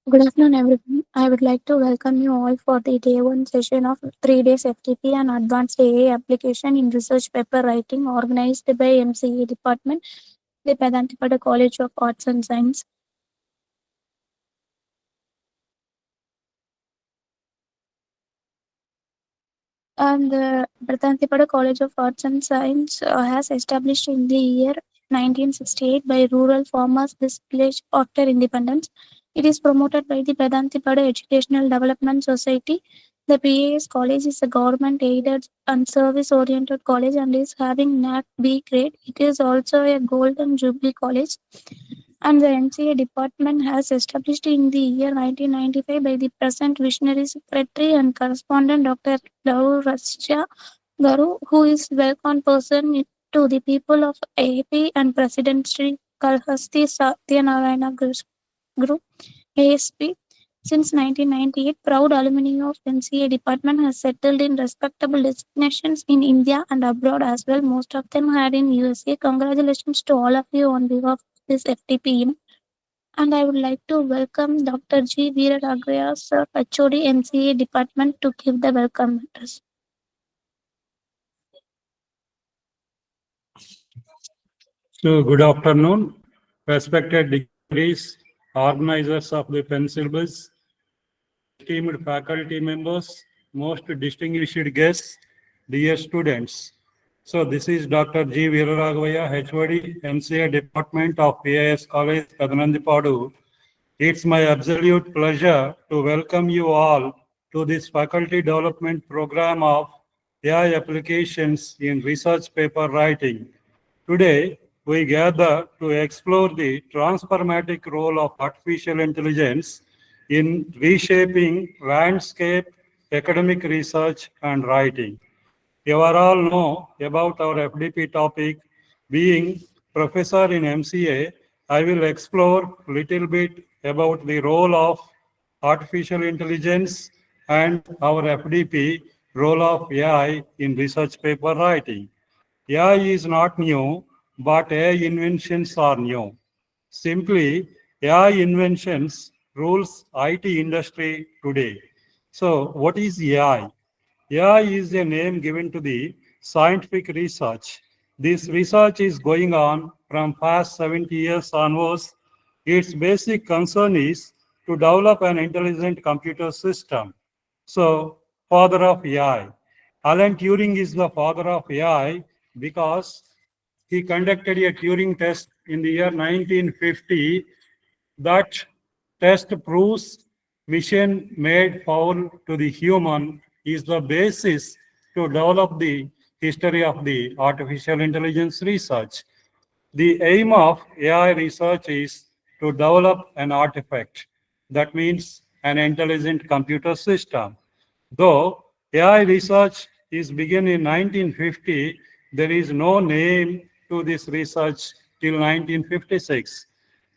Good afternoon, everyone. I would like to welcome you all for the day one session of 3 days FTP and Advanced AI Application in Research Paper Writing organized by MCA Department, the Pedantipada College of Arts and Science. And the Pedantipada College of Arts and Science has established in the year 1968 by rural farmers displaced after independence. It is promoted by the Pedantipada Educational Development Society. The PAS college is a government aided and service oriented college and is having NAC B grade. It is also a Golden Jubilee college, and the MCA department has established in the year 1995 by the present visionary secretary and correspondent Dr. Rasya Garu, who is welcome person to the people of AP and President Sri Kalhasti Satyanarayana Group, ASP. Since 1998, proud alumni of MCA department has settled in respectable destinations in India and abroad as well. Most of them had in USA. Congratulations to all of you on behalf of this FTP. And I would like to welcome Dr. G. Veeraraghavya, Sir, HOD MCA Department, to give the welcome address. So, good afternoon, respected dignitaries, organizers of the Pen syllabus, esteemed faculty members, most distinguished guests, dear students. So, this is Dr. G. Veeraraghavya, HOD, MCA Department of PIS College, Pedanantipadu. It's my absolute pleasure to welcome you all to this faculty development program of AI applications in research paper writing. Today, we gather to explore the transformative role of artificial intelligence in reshaping landscape, academic research, and writing. You are all know about our FDP topic. Being professor in MCA, I will explore little bit about the role of artificial intelligence and our FDP role of AI in research paper writing. AI is not new, but AI inventions are new. Simply, AI inventions rules IT industry today. So, what is AI? AI is a name given to the scientific research. This research is going on from past 70 years onwards. Its basic concern is to develop an intelligent computer system. So, father of AI. Alan Turing is the father of AI because he conducted a Turing test in the year 1950. That test proves mission made foul to the human is the basis to develop the history of the artificial intelligence research. The aim of AI research is to develop an artifact. That means an intelligent computer system. Though AI research is begun in 1950, there is no name to this research till 1956.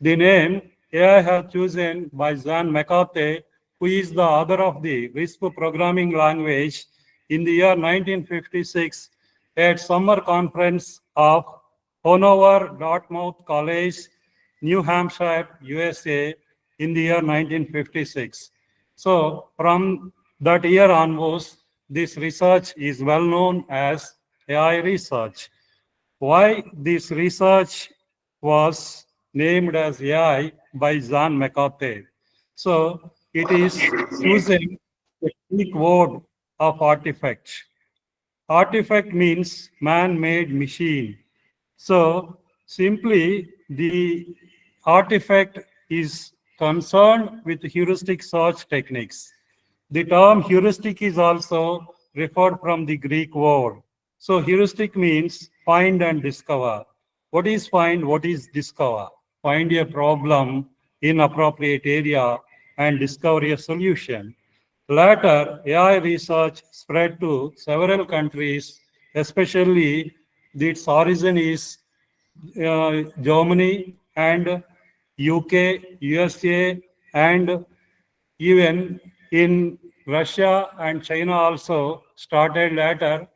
The name AI has chosen by John McCarthy, who is the author of the RISP programming language, in the year 1956 at summer conference of Hanover Dartmouth College, New Hampshire, USA, in the year 1956. So from that year onwards, this research is well known as AI research. Why this research was named as AI by John McCarthy? So it is using the Greek word of artifact. Artifact means man-made machine. So simply the artifact is concerned with heuristic search techniques. The term heuristic is also referred from the Greek word. So heuristic means find and discover. What is find? What is discover? Find a problem in appropriate area and discover a solution. Later, AI research spread to several countries, especially its origin is Germany and UK, USA, and even in Russia and China also started later.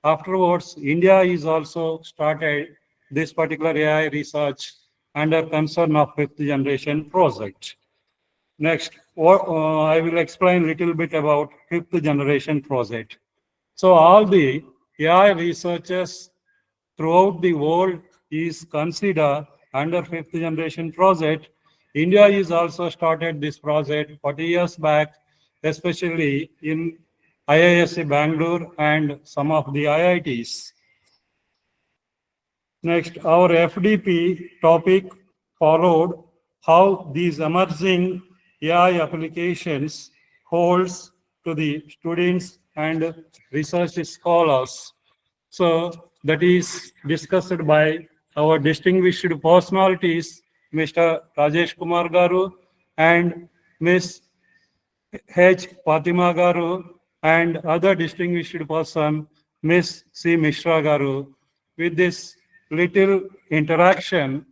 Afterwards, India is also started this particular AI research under concern of fifth generation project. Next, I will explain a little bit about fifth generation project. So all the AI researchers throughout the world is considered under fifth generation project. India is also started this project 40 years back, especially in IISc Bangalore and some of the IITs. Next, our FDP topic followed how these emerging AI applications holds to the students and research scholars. So that is discussed by our distinguished personalities, Mr. Rajesh Kumar Garu and Ms. H. Fatima Garu and other distinguished person, Ms. C. Mishra Garu. With this little interaction,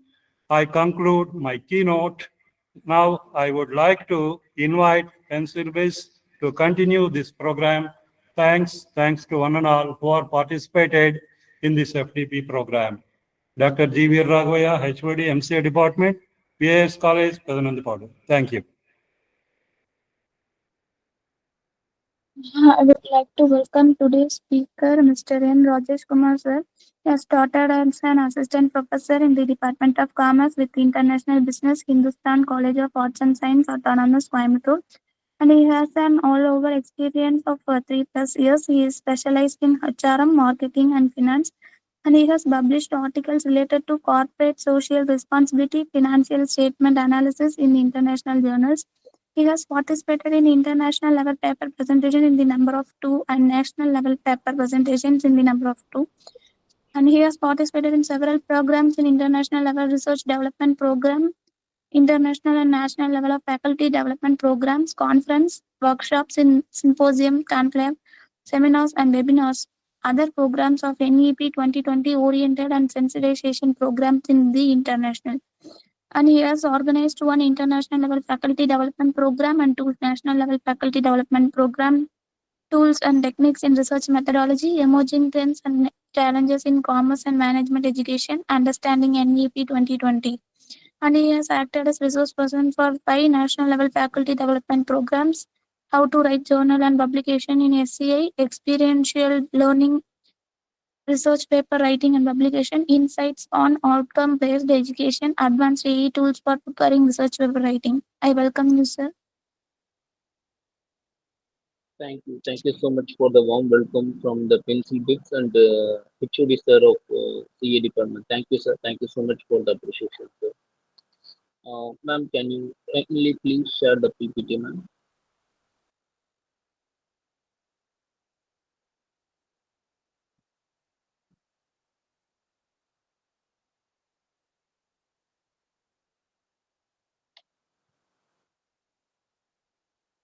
I conclude my keynote. Now I would like to invite Pencilbase to continue this program. Thanks to one and all who are participated in this FTP program. Dr. G. V. Raghavaya, HOD, MCA Department, PAS College, Pedanandipadu. Thank you. I would like to welcome today's speaker, Mr. N. Rajesh Kumar sir. He has started as an assistant professor in the Department of Commerce with International Business, Hindustan College of Arts and Science, Autonomous, Coimbatore. And he has an all-over experience of 3+ years. He is specialized in HRM, marketing, and finance. And he has published articles related to corporate social responsibility, financial statement analysis in international journals. He has participated in international level paper presentation in the number of two and national level paper presentations in the number of two. And he has participated in several programs in international level research development program, international and national level of faculty development programs, conference, workshops in symposium, conclave, seminars and webinars. Other programs of NEP 2020 oriented and sensitization programs in the international. And he has organized one international level faculty development program and two national level faculty development program, tools and techniques in research methodology, emerging trends and challenges in commerce and management education, understanding NEP 2020. And he has acted as resource person for 5 national level faculty development programs, how to write journal and publication in SCI, experiential learning, research paper writing and publication, insights on outcome based education, advanced AE tools for preparing research paper writing. I welcome you, sir. Thank you. Thank you so much for the warm welcome from the Pencil Bits and HOD sir of CA department. Thank you, sir. Thank you so much for the appreciation, sir. Ma'am, can you kindly please share the PPT, ma'am?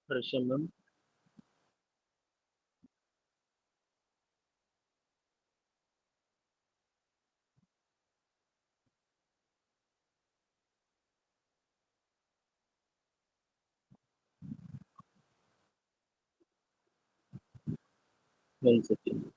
Harsha, ma'am. One second.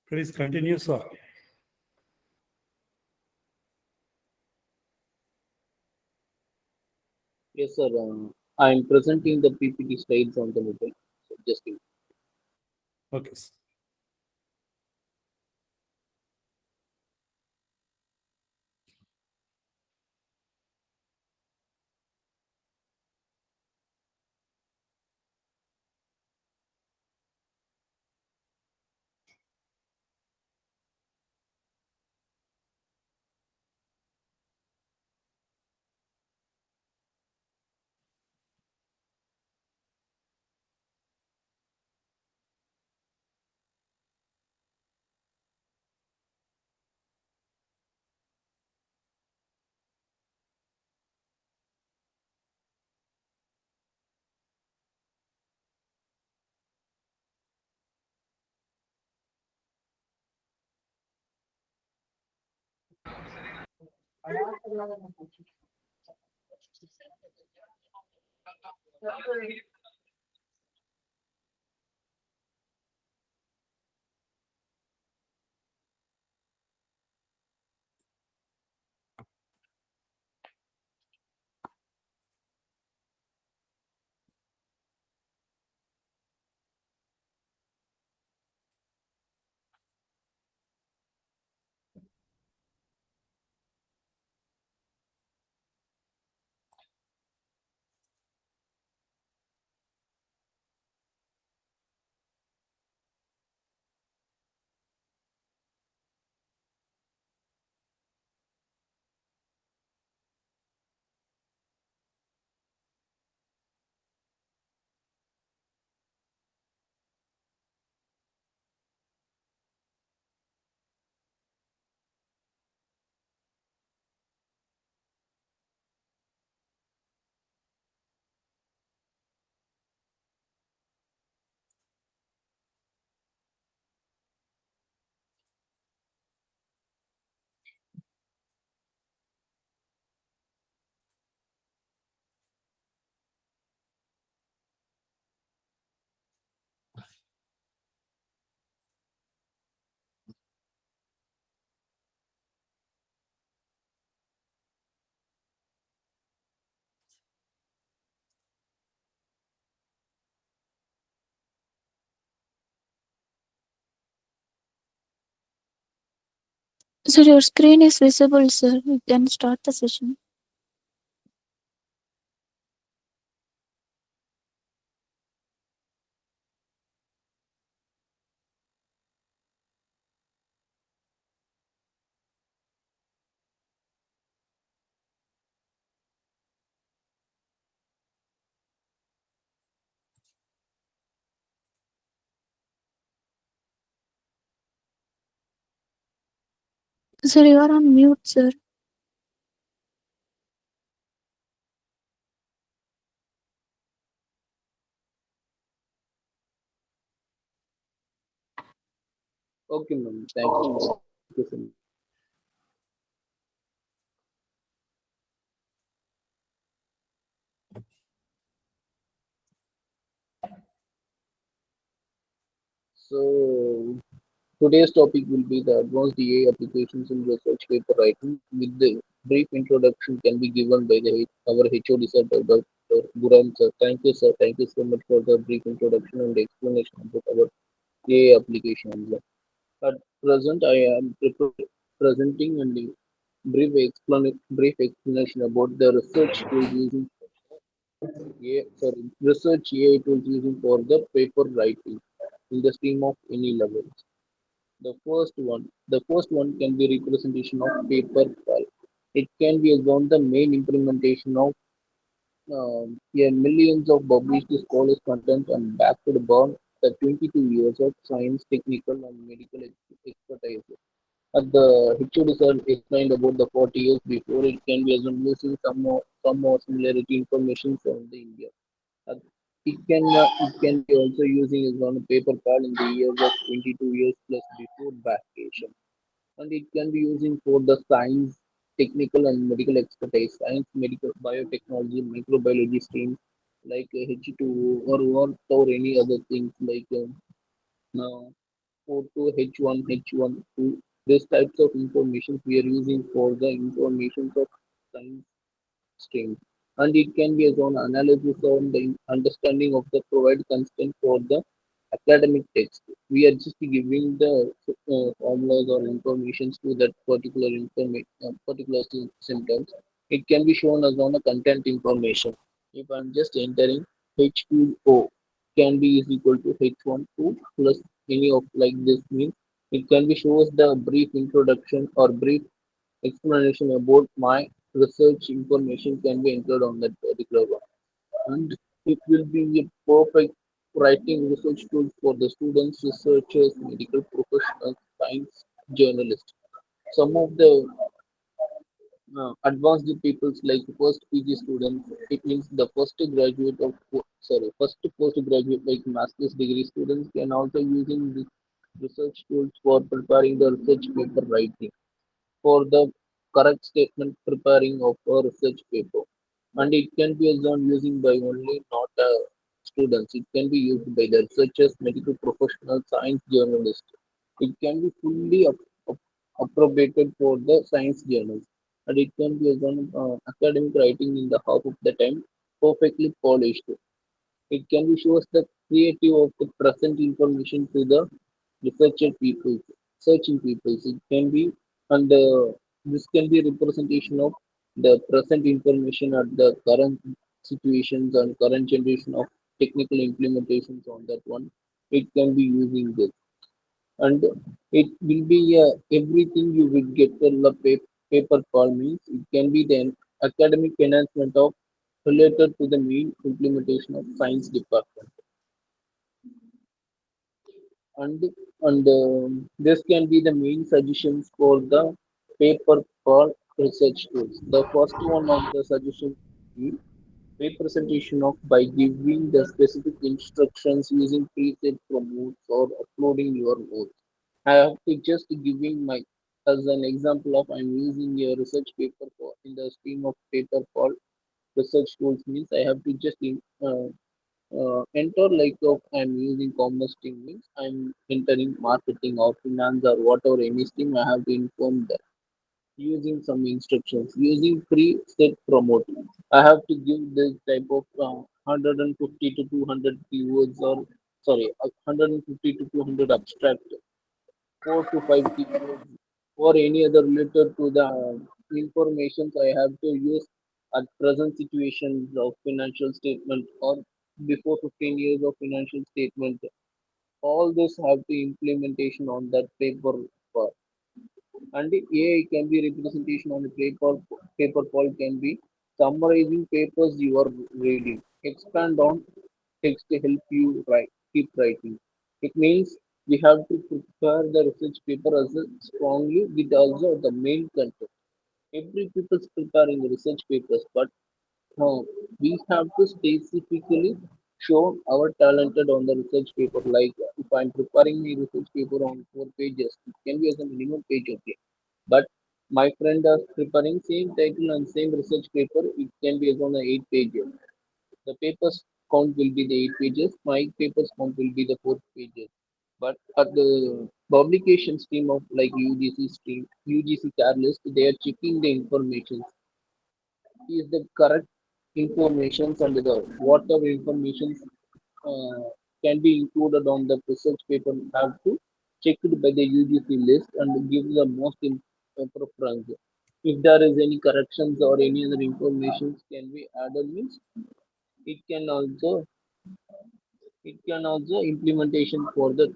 Please continue, sir. Yes, sir. I am presenting the PPT slides on the mobile. So just give. Okay. Sir. Sir, your screen is visible, sir. You can start the session. Sir, you are on mute, sir. Okay, ma'am. Thank you. Thank you so much. So today's topic will be the advanced AI applications in research paper writing. With the brief introduction can be given by our HOD sir, Dr. Guram sir. Thank you, sir. Thank you so much for the brief introduction and explanation about our AI applications. At present, I am presenting a brief explanation about the research tools using research AI tools using for the paper writing in the stream of any levels. The first one can be representation of paper file. It can be on the main implementation of millions of published scholars content and backed by the 22 years of science, technical and medical expertise. As the HOD sir explained about the 40 years before, it can be assumed using some more similarity information from the India. Uh, it can be also using as on a paper card in the years of 22 years plus before vacation, and it can be using for the science, technical and medical expertise, science, medical, biotechnology, microbiology streams like H2O or any other things like O2, H1, H1, 2. These types of information we are using for the information of science stream, and it can be as an analysis on the understanding of the provide constant for the academic text. We are just giving the formulas or information to that particular symptoms. It can be shown as on a content information. If I'm just entering H2O can be is equal to H12 plus any of like this means it can be shows the brief introduction or brief explanation about my research information can be entered on that particular one, and it will be a perfect writing research tool for the students, researchers, medical professionals, science journalists. Some of the advanced peoples like first PG students, it means the first graduate of first postgraduate like master's degree students can also using this research tools for preparing the research paper writing for the correct statement preparing of a research paper. And it can be done using by only not students. It can be used by the researchers, medical professionals, science journalists. It can be fully appropriated for the science journals. And it can be done academic writing in the half of the time, perfectly polished. It can be shows the creative of the present information to the researcher people, searching people. It can be and this can be representation of the present information at the current situations and current generation of technical implementations on that one. It can be using this and it will be everything you will get in the paper call means it can be the academic enhancement of related to the main implementation of science department and this can be the main suggestions for the paper call research tools. The first one of the suggestions is representation of by giving the specific instructions using preset promotes or uploading your notes. I have to just giving my as an example of I'm using a research paper for in the stream of paper called research tools means I have to just enter like of I'm using commerce team means I'm entering marketing or finance or whatever any stream I have to inform that using some instructions using preset promote. I have to give this type of 150 to 200 keywords or sorry 150 to 200 abstract 4 to 5 keywords or any other related to the informations I have to use at present situations of financial statement or before 15 years of financial statement. All this have to implementation on that paper part. And the AI can be representation on the paper call can be summarizing papers you are reading. Expand on text to help you write, keep writing. It means we have to prepare the research paper as a strongly with also the main content. Every people's preparing the research papers, but we have to specifically show our talented on the research paper. Like if I'm preparing a research paper on 4 pages, it can be as a minimum page, okay. But my friend is preparing same title and same research paper, it can be as on the 8 pages. The papers count will be the 8 pages, my papers count will be the 4 pages. But at the publication stream of like UGC stream, UGC car list, they are checking the information. Is the correct information and the whatever information can be included on the research paper have to check it by the UGC list and give the most preference. If there is any corrections or any other information can be added means it can also implementation for the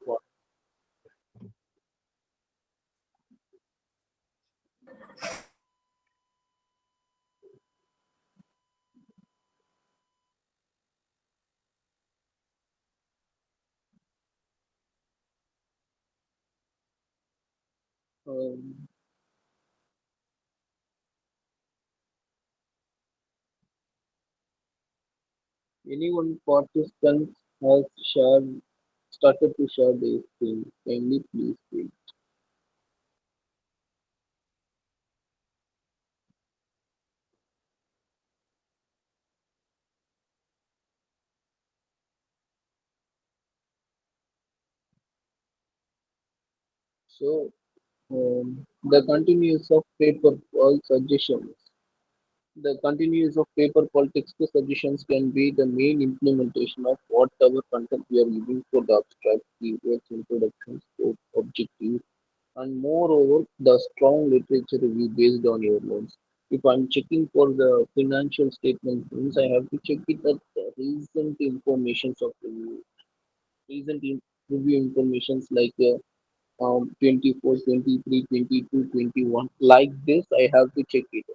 um, anyone participants has shared started to share their screen. Kindly please wait. So the continuous of paper all suggestions. The continuous of paper politics to suggestions can be the main implementation of whatever content we are using for the abstract keywords, introductions, scope, objectives, and moreover the strong literature review based on your notes. If I'm checking for the financial statement means I have to check it at the recent informations of the recent review informations like 24, 23, 22, 21. Like this, I have to check it.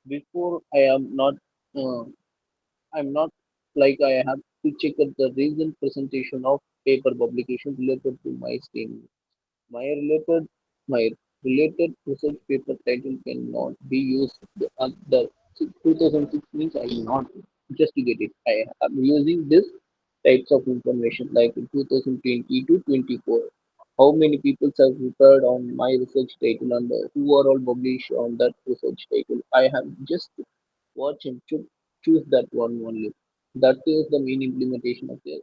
Before I am not, uh, I'm not like I have to check at the recent presentation of paper publication related to my stream. My related, my related research paper title cannot be used at the 2006 means I will not just to get it. I am using this types of information like 2020 to 24. how many people have prepared on my research title and who are all published on that research title. I have just watch and choose that one only. That is the main implementation of the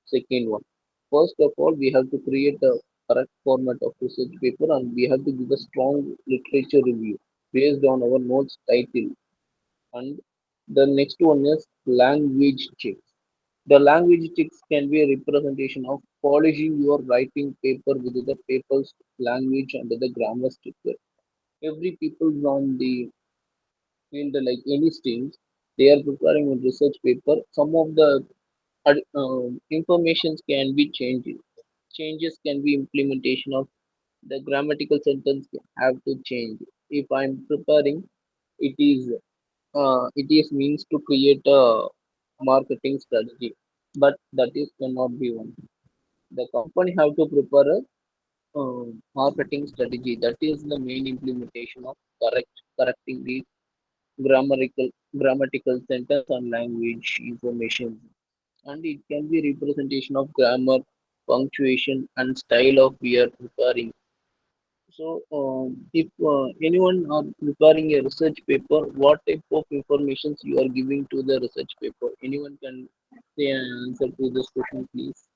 second one. First of all, we have to create a correct format of research paper and we have to give a strong literature review based on our notes title. And the next one is language checks. The language checks can be a representation of polishing your writing paper with the paper's language and the grammar structure. Every people on the field, like any streams, they are preparing a research paper. Some of the informations can be changed. Changes can be implementation of the grammatical sentence have to change. If I'm preparing, it is it is means to create a marketing strategy, but that is cannot be one. The company have to prepare a marketing strategy. That is the main implementation of correcting the grammatical sentence and language information, and it can be representation of grammar, punctuation, and style of we are preparing. So, if anyone are preparing a research paper, what type of informations you are giving to the research paper? Anyone can say an answer to this question, please?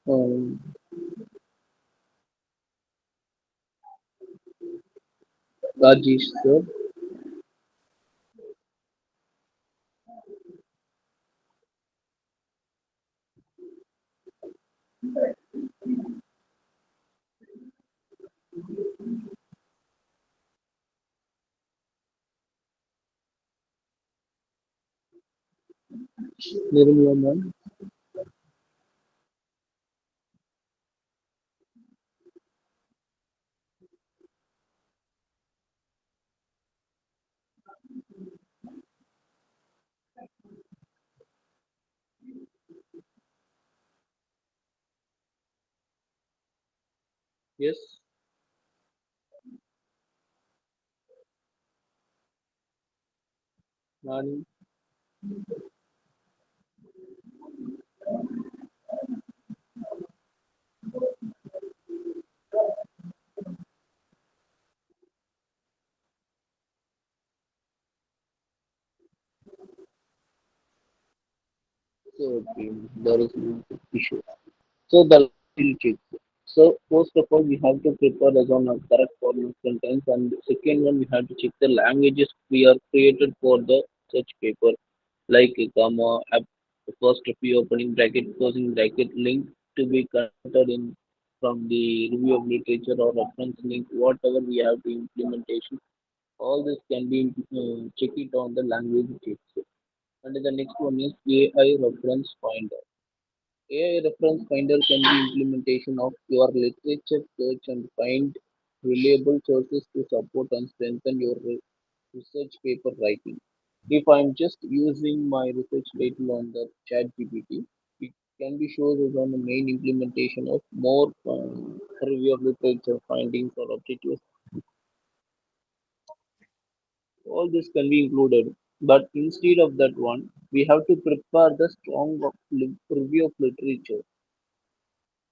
Um, Rajesh, sir. Nirmala ma'am. Yes, Nani. So, okay, there is no issue. So the language checks. So first of all, we have to prepare as on a correct formal sentence, and second one we have to check the languages we are created for the such paper, like a comma, first P opening bracket, closing bracket, link to be converted in from the review of literature or reference link, whatever we have to implementation. All this can be check it on the language checks. And the next one is AI reference finder. AI reference finder can be implementation of your literature search and find reliable sources to support and strengthen your research paper writing. If I'm just using my research title on the chat GPT, it can be shown as on the main implementation of more review of literature findings or objectives. All this can be included. But instead of that one, we have to prepare the strong review of literature.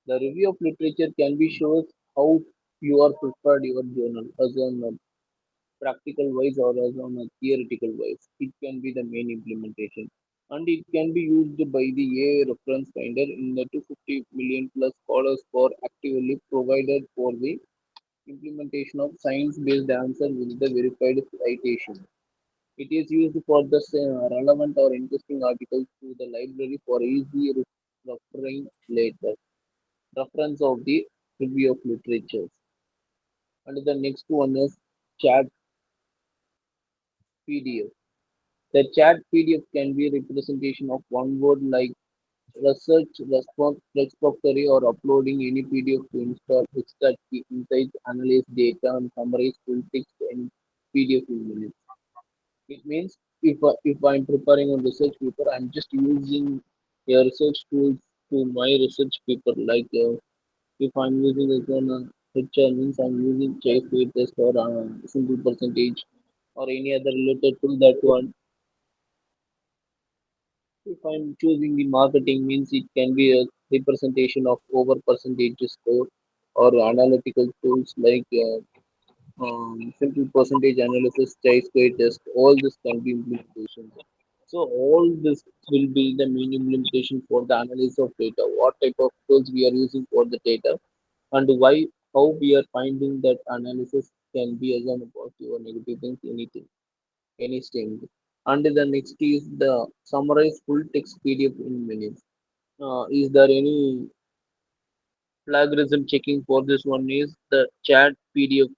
The review of literature can be shows how you are prepared your journal as on a practical wise or as on a theoretical wise. It can be the main implementation. And it can be used by the AI reference finder in the 250 million plus scholars for actively provided for the implementation of science-based answer with the verified citation. It is used for the relevant or interesting articles to the library for easy referring later. Reference of the review of literature. And the next one is chat PDF. The chat PDF can be a representation of one word like research, response, repository, or uploading any PDF to install, extract key insights, analyze data, and summarize full text in PDF in minutes. It means if I'm preparing a research paper, I'm just using a research tools to my research paper. Like if I'm using it on HR means I'm using choice weight test or simple percentage or any other related to that one. If I'm choosing the marketing means it can be a representation of over percentage score or analytical tools like simple percentage analysis, chi-square test, all this can be implementations. So all this will be the main implementation for the analysis of data. What type of tools we are using for the data and why, how we are finding that analysis can be as an positive or negative things, anything, any string. And the next is the summarize full text PDF in minutes. Is there any plagiarism checking for this one? Is the chat PDF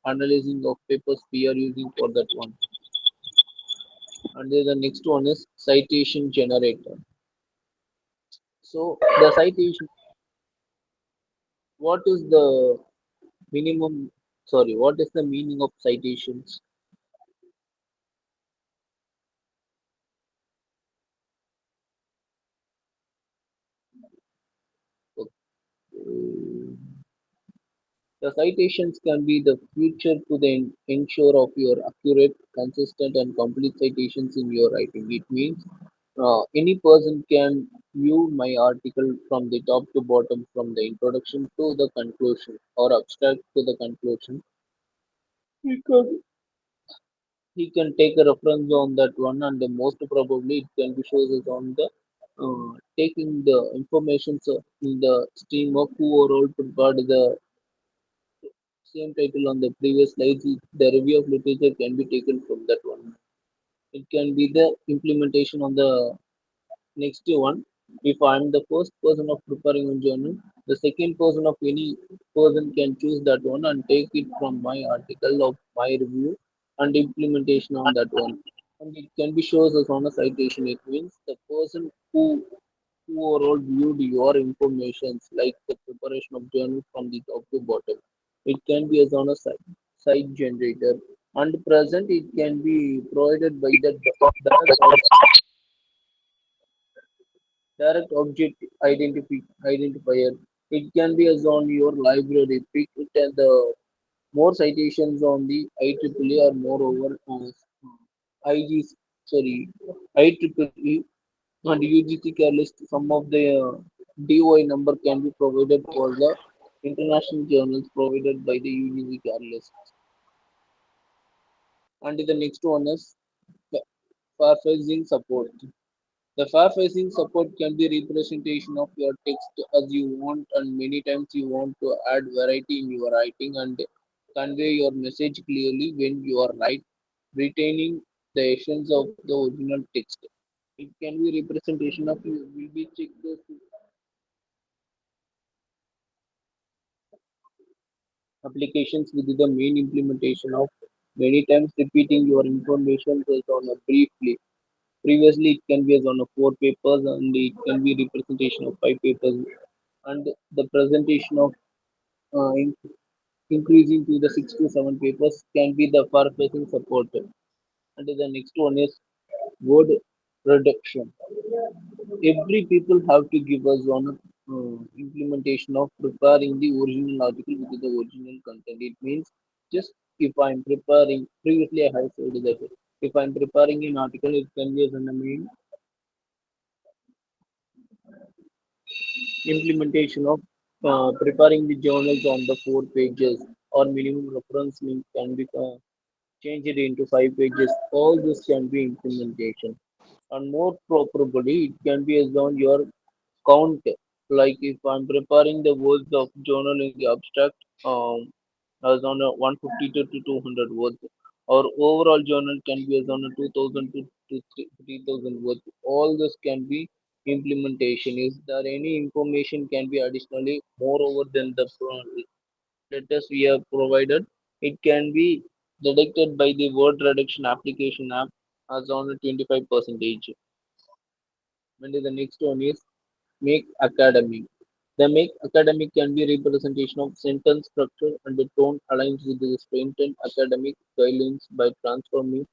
analyzing of papers we are using for that one. And then the next one is citation generator. So the citation, what is the minimum, sorry, what is the meaning of citations? Okay. The citations can be the future to the ensure of your accurate, consistent, and complete citations in your writing. It means any person can view my article from the top to bottom, from the introduction to the conclusion or abstract to the conclusion. He can, he can take a reference on that one, and the most probably it can be shows us on the taking the information in the stream of who or all prepared the same title on the previous slides. The review of literature can be taken from that one. It can be the implementation on the next one. If I'm the first person of preparing a journal, the second person of any person can choose that one and take it from my article of my review and implementation on that one. And it can be shows us on a citation. It means the person who overall viewed your informations like the preparation of journal from the top to bottom. It can be as on a site generator and present it can be provided by the direct direct object identifier. It can be as on your library. Pick it and the more citations on the IEEE or moreover IG sorry IEEE and UGC care list. Some of the DOI number can be provided for the international journals provided by the UGC care list. And the next one is paraphrasing support. The paraphrasing support can be representation of your text as you want, and many times you want to add variety in your writing and convey your message clearly when you are retaining the essence of the original text. It can be representation of you will be check this applications with the main implementation of many times repeating your information based on a briefly. Previously, it can be as on a four papers and it can be representation of five papers and the presentation of in, increasing to the six to seven papers can be the far-facing support. And the next one is word reduction. Every people have to give us on implementation of preparing the original article with the original content. It means just if I'm preparing, previously I have said that if I'm preparing an article, it can be as an main implementation of preparing the journals on the four pages or minimum reference link can be changed into five pages. All this can be implementation. And more probably, it can be as on your count. Like if I'm preparing the words of journal in the abstract, as on a 150 to 200 words, or overall journal can be as on a 2000 to 3000 words. All this can be implementation. Is there any information can be additionally moreover than the letters we have provided? It can be deducted by the word reduction application app as on a 25 percentage. And the next one is make academic. The make academic can be representation of sentence structure and the tone aligns with the strengthened academic guidelines by transforming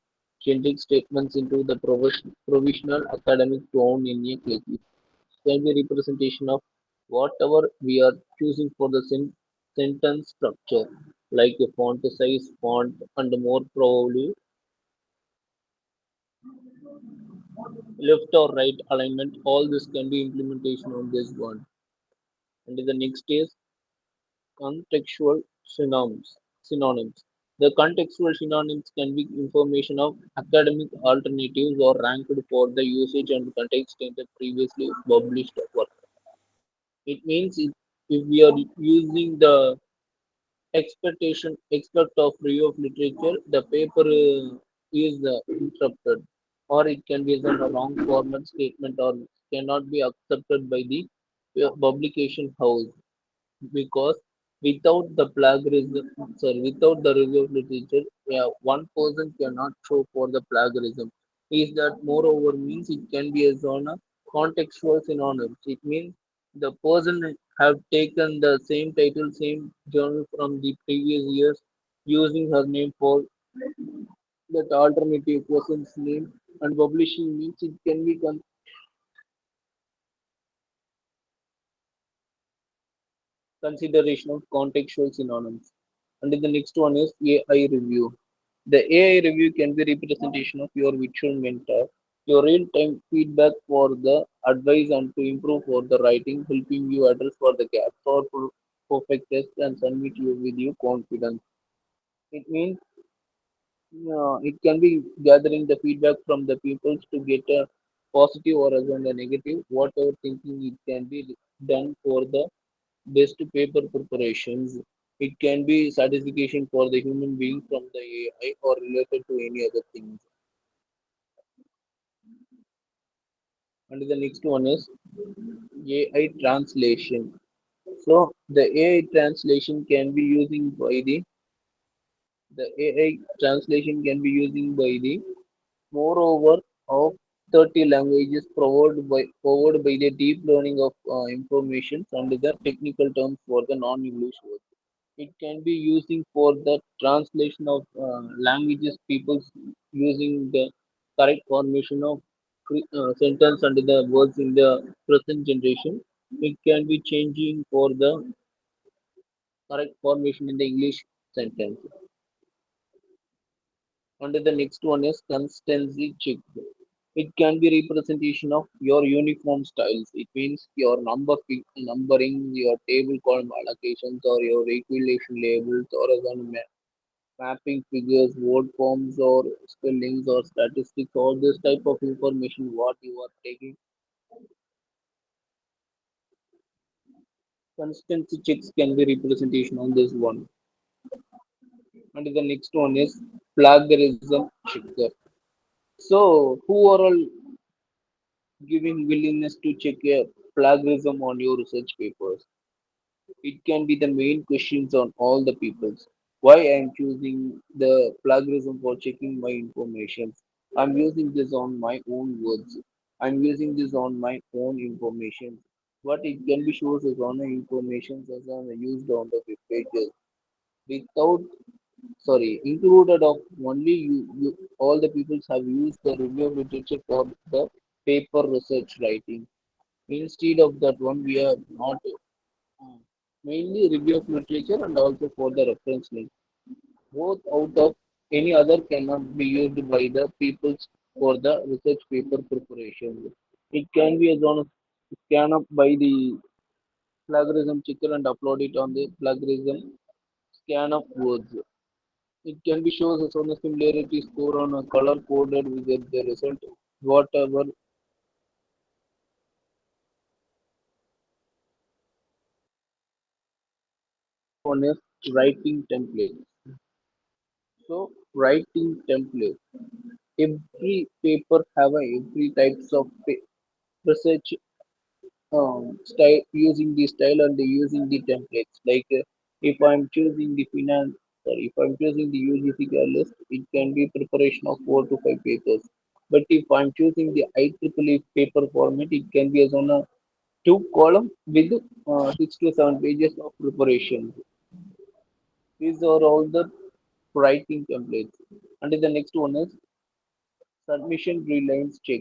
generic statements into the provisional academic tone in a case. It can be representation of whatever we are choosing for the sentence structure, like a font size, font, and more probably left or right alignment. All this can be implementation on this one. And the next is contextual synonyms. The contextual synonyms can be information of academic alternatives or ranked for the usage and context in the previously published work. It means if we are using the expert of review of literature, the paper is interrupted, or it can be a wrong format statement or cannot be accepted by the publication house because without the review of literature, yeah, one person cannot show for the plagiarism. Is that moreover means it can be as on a contextual synonyms. It means the person have taken the same title, same journal from the previous years, using her name for that alternative person's name and publishing means it can be consideration of contextual synonyms. And then the next one is AI review. The AI review can be representation of your virtual mentor, your real-time feedback for the advice and to improve for the writing, helping you address for the gaps or perfect test and submit you with your confidence. It means it can be gathering the feedback from the people to get a positive or as well a negative, whatever thinking it can be done for the best paper preparations. It can be certification for the human being from the AI or related to any other things. And the next one is AI translation. So the AI translation can be using by the AI translation can be using by the moreover of 30 languages provided by the deep learning of information and the technical terms for the non-English words. It can be using for the translation of languages people using the correct formation of sentence and the words in the present generation. It can be changing for the correct formation in the English sentence. And the next one is consistency check. It can be representation of your uniform styles. It means your numbering, your table column allocations, or your equation labels, or as on mapping figures, word forms, or spellings, or statistics. All this type of information what you are taking. Consistency checks can be representation on this one. And the next one is plagiarism checker. So who are all giving willingness to check a plagiarism on your research papers? It can be the main questions on all the peoples. Why I am choosing the plagiarism for checking my information? I'm using this on my own words. I'm using this on my own information. What it can be shows as on the information as on used on the web pages without included of only all the peoples have used the review literature for the paper research writing. Instead of that one, we are not mainly review of literature and also for the reference link. Both out of any other cannot be used by the peoples for the research paper preparation. It can be as on a scan up by the plagiarism checker and upload it on the plagiarism scan of words. It can be shows as on a similarity score on a color coded with the result whatever one is writing template. So writing template. Every paper have a every types of research style using the style and using the templates. Like if I'm choosing the if I'm choosing the UGC list, it can be preparation of 4 to 5 papers. But if I'm choosing the IEEE paper format, it can be as on a two columns with 6 to 7 pages of preparation. These are all the writing templates. And the next one is submission reliance check.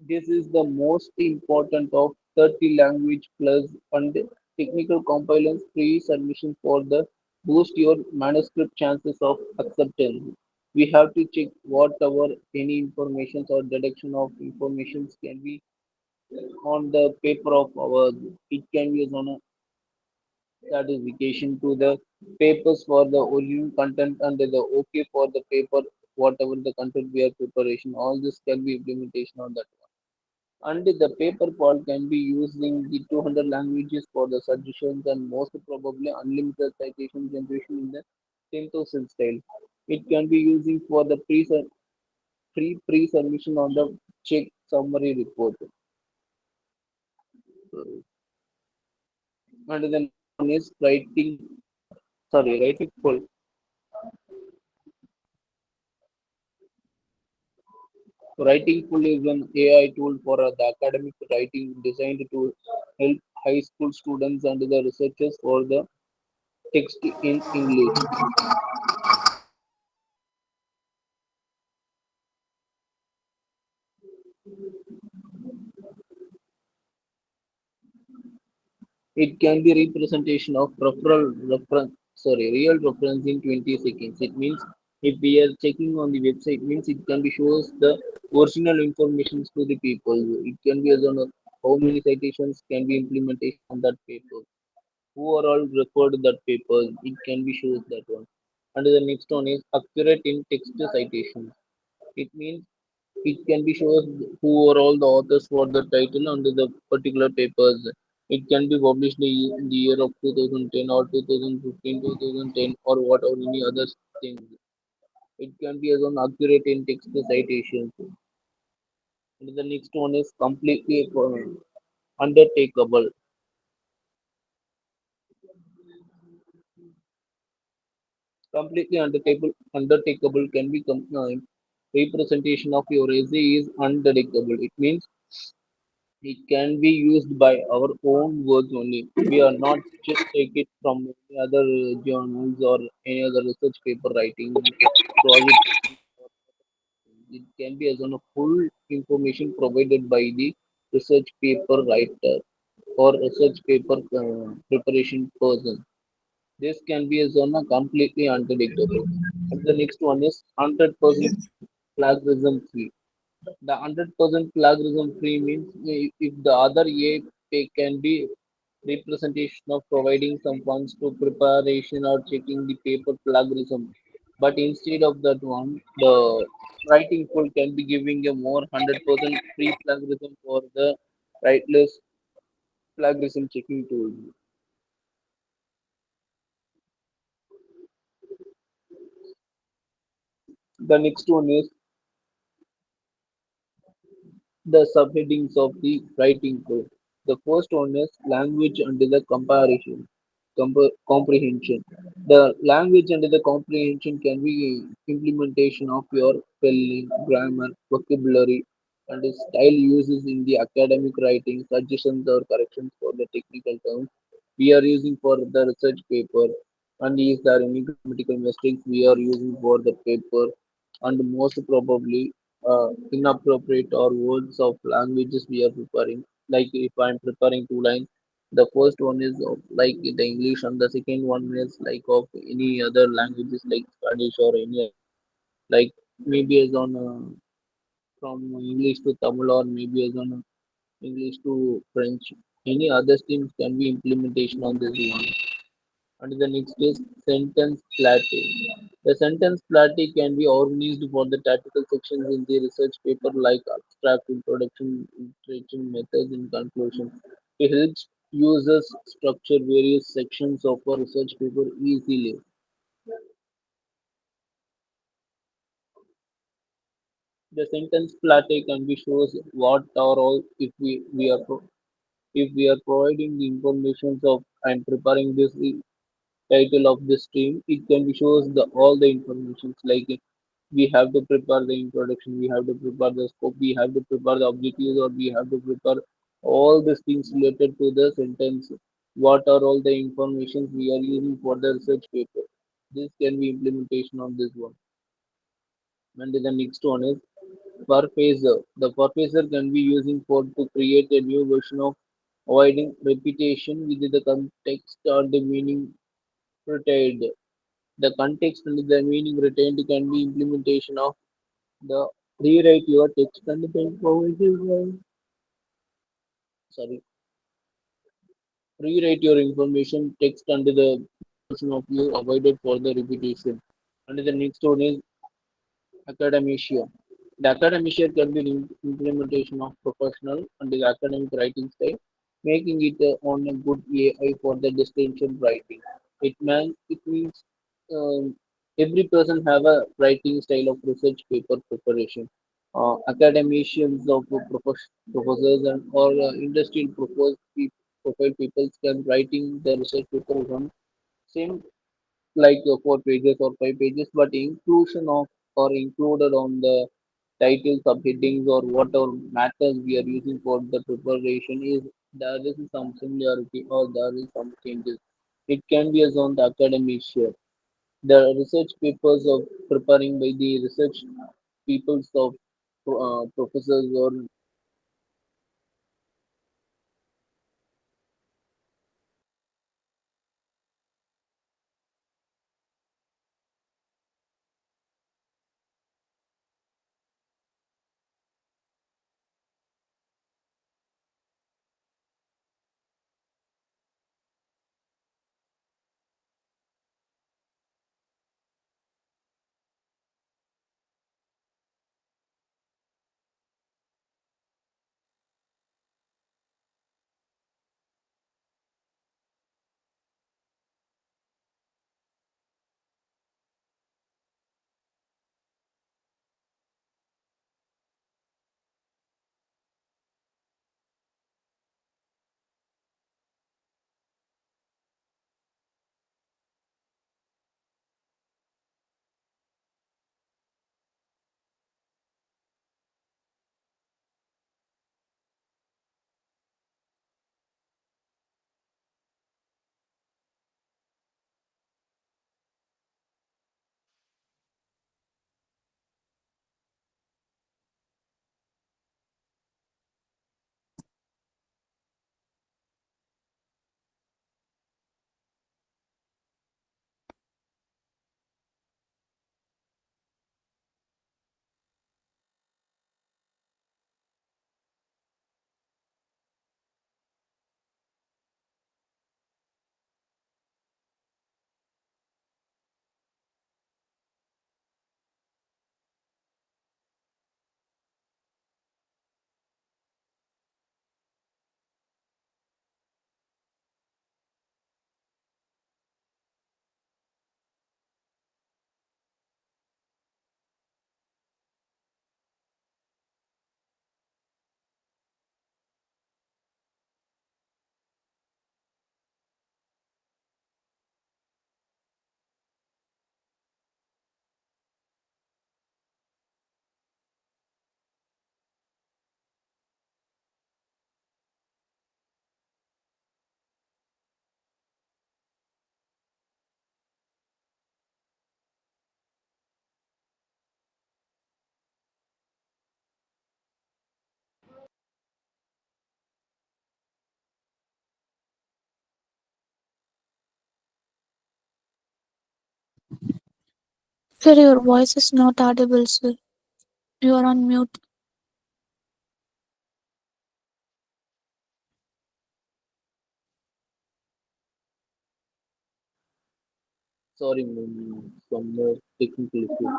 This is the most important of 30 language plus and technical compliance pre-submission for the boost your manuscript chances of acceptance. We have to check whatever any information or deduction of informations can be on the paper of ours. It can be used on a certification to the papers for the original content and the OK for the paper, whatever the content we are preparation. All this can be implementation on that one. And the paper part can be using the 200 languages for the suggestions and most probably unlimited citation generation in the 10,000 style. It can be using for the pre-submission on the check summary report. And the next one is writing full. Writing full is an AI tool for the academic writing designed to help high school students and the researchers for the text in English. It can be representation of real reference in 20 seconds. It means if we are checking on the website, means it can be shows the original information to the people. It can be as on how many citations can be implementation on that paper. Who are all referred that paper? It can be shows that one. And the next one is accurate in text citations. It means it can be shown who are all the authors for the title under the particular papers. It can be published in the year of 2010 or 2015, 2010 or whatever any other things. It can be as an accurate in text citations. And the next one is completely undertakeable. Completely undertakeable can be representation of your essay is undertakeable. It means it can be used by our own words only. We are not just take it from any other journals or any other research paper writing project. It can be as on a full information provided by the research paper writer or research paper preparation person. This can be as on a completely unpredictable. And the next one is 100% plagiarism free. The 100% plagiarism free means if the other A pay can be representation of providing some funds to preparation or checking the paper plagiarism. But instead of that one, the writing pool can be giving a more 100% free plagiarism for the writeless plagiarism checking tool. The next one is the subheadings of the writing code. The first one is language and the comprehension. The language and the comprehension can be implementation of your spelling, grammar, vocabulary, and the style uses in the academic writing, suggestions or corrections for the technical terms we are using for the research paper, and is there any grammatical mistakes we are using for the paper, and most probably inappropriate or words of languages we are preparing. Like if I'm preparing two lines, the first one is of like the English, and the second one is like of any other languages like Spanish or any other, like maybe as on from English to Tamil or maybe as on English to French. Any other things can be implementation on this one. And the next is sentence plating. The sentence plating can be organized for the tactical sections in the research paper like abstract, introduction, iteration, methods, and conclusion. It helps users structure various sections of a research paper easily. The sentence plating can be shows what are all if if we are providing the information of and preparing this title of the stream, it can be shows the all the informations like we have to prepare the introduction, we have to prepare the scope, we have to prepare the objectives, or we have to prepare All these things related to the sentence. What are all the informations we are using for the research paper? This can be implementation of this one. And the next one is purphaser. The purphaser can be using for to create a new version of avoiding repetition with the context or the meaning retained. The context and the meaning retained can be implementation of the rewrite your text and the information. Sorry, rewrite your information text under the version of you avoided for the repetition. And the next one is academia. The academia can be an implementation of professional and the academic writing style, making it on a good AI for the distinction writing. It means every person have a writing style of research paper preparation. Academicians of professors and or industrial profile people can writing the research paper on same like 4 pages or 5 pages, but inclusion of or included on the title subheadings or whatever matters we are using for the preparation is there is some similarity or there is some changes. It can be as on the academic share. The research papers of preparing by the research peoples of professors or Sir, your voice is not audible, sir. You are on mute. sorry, some more technical issues.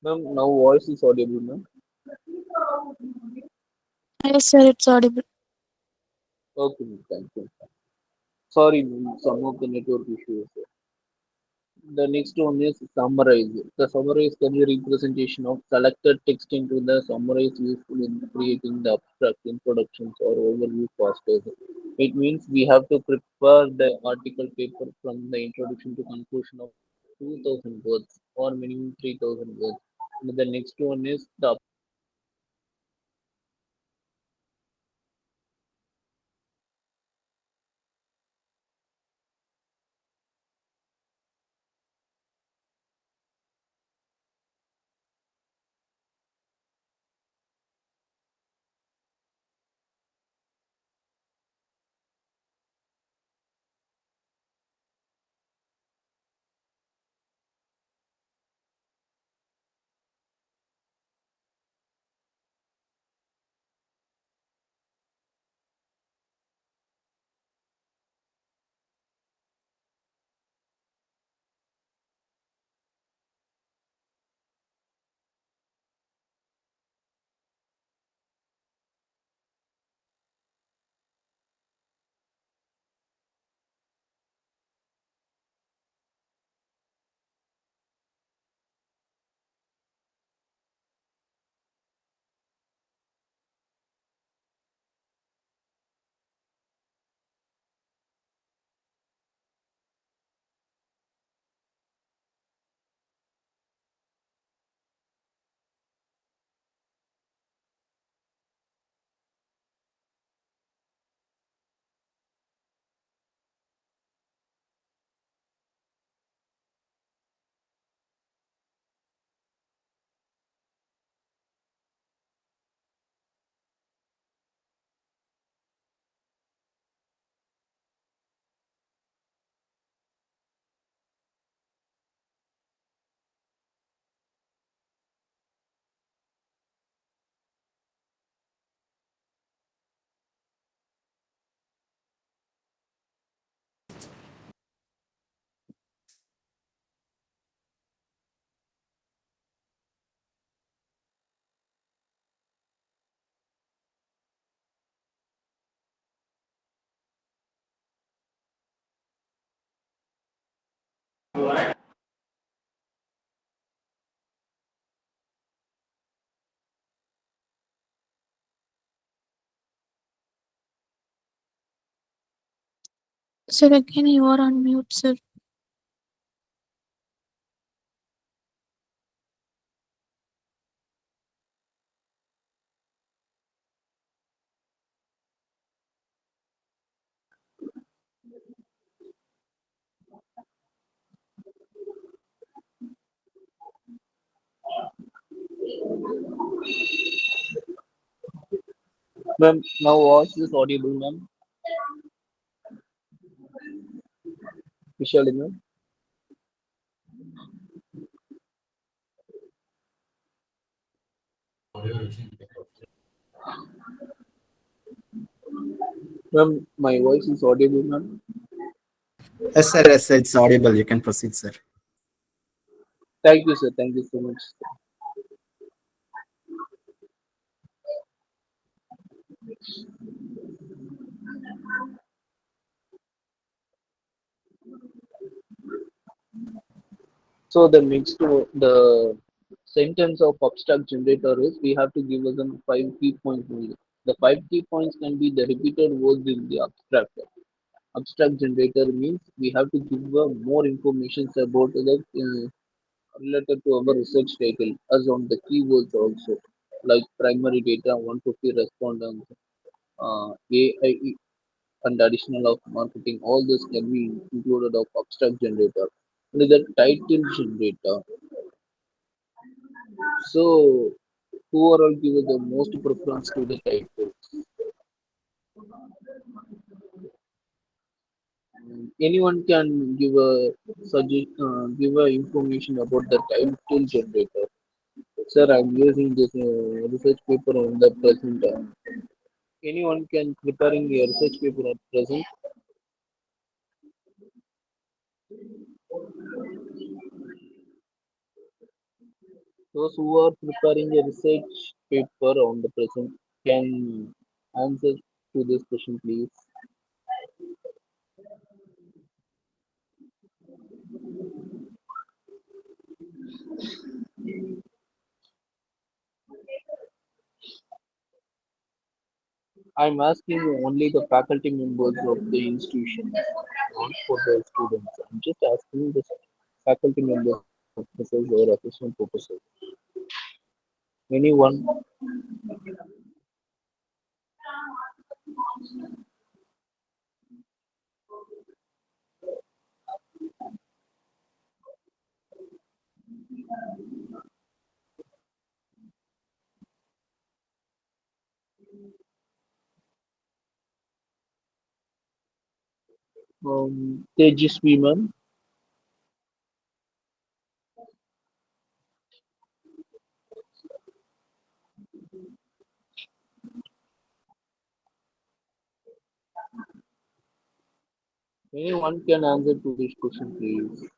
Ma'am, now voice is audible, ma'am. Yes, sir, it's audible. Okay, ma'am, thank you. Sorry, ma'am, some of the network issues. The next one is summarize. The summarize can be representation of selected text into the summarize useful in creating the abstract introductions or overview posters. It means we have to prepare the article paper from the introduction to conclusion of. 2,000 words or minimum 3,000 words. And the next one is the Sir, again you are on mute, sir. ma'am. Now was this audible, ma'am? Vishali, ma'am. Ma'am, my voice is audible, ma'am. Yes, sir, it's audible. You can proceed, sir. Thank you, sir. Thank you so much. So the next the sentence of abstract generator is we have to give us some five key points only. The five key points can be the repeated words in the abstract. Abstract generator means we have to give more information about the related to our research title as on the keywords also like primary data 150 respondents AI and additional of marketing all this can be included of abstract generator. And the title generator, so whoever give the most preference to the title. Anyone can give a give a information about the title generator. Sir, I'm using this research paper on the present. Anyone can preparing a research paper at present. Those who are preparing a research paper on the present can answer to this question, please. I'm asking only the faculty members of the institution, not for the students. I'm just asking the faculty members for research or assessment purposes. Anyone? Tejasvi ma'am. Anyone can answer to this question, please.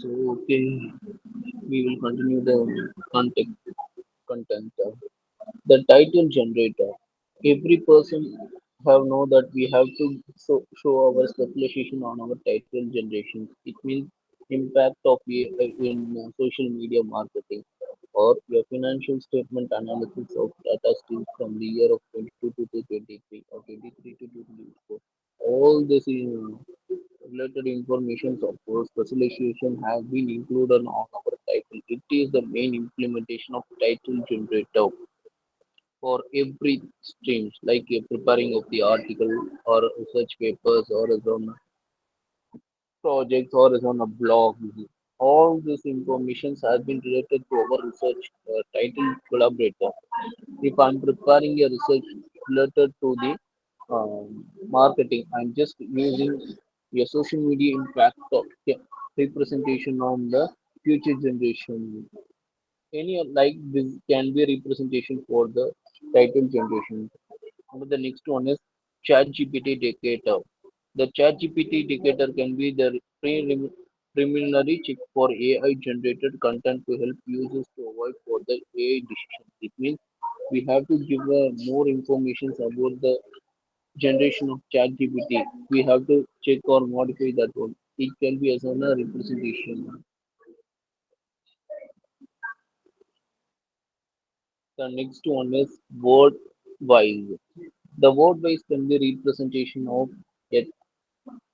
So, okay, we will continue the content. The title generator. Every person have know that we have to show our specialization on our title generation. It means impact of AI in social media marketing or your financial statement analysis of data streams from the year of 22 to 23 or 23 to 24. All this related information of course specialization have been included on our title. It is the main implementation of title generator for every streams like preparing of the article or research papers or is on projects or is on a blog. All this information has been related to our research title collaborator. If I'm preparing a research related to the marketing, I'm just using a social media impact of the representation on the future generation. Any like this can be a representation for the title generation. And the next one is ChatGPT Decatur. The ChatGPT Decatur can be the preliminary check for AI generated content to help users to avoid for the AI decisions. It means we have to give more information about the generation of ChatGPT. We have to check or modify that one. It can be as a representation. The next one is word wise. The word wise can be representation of a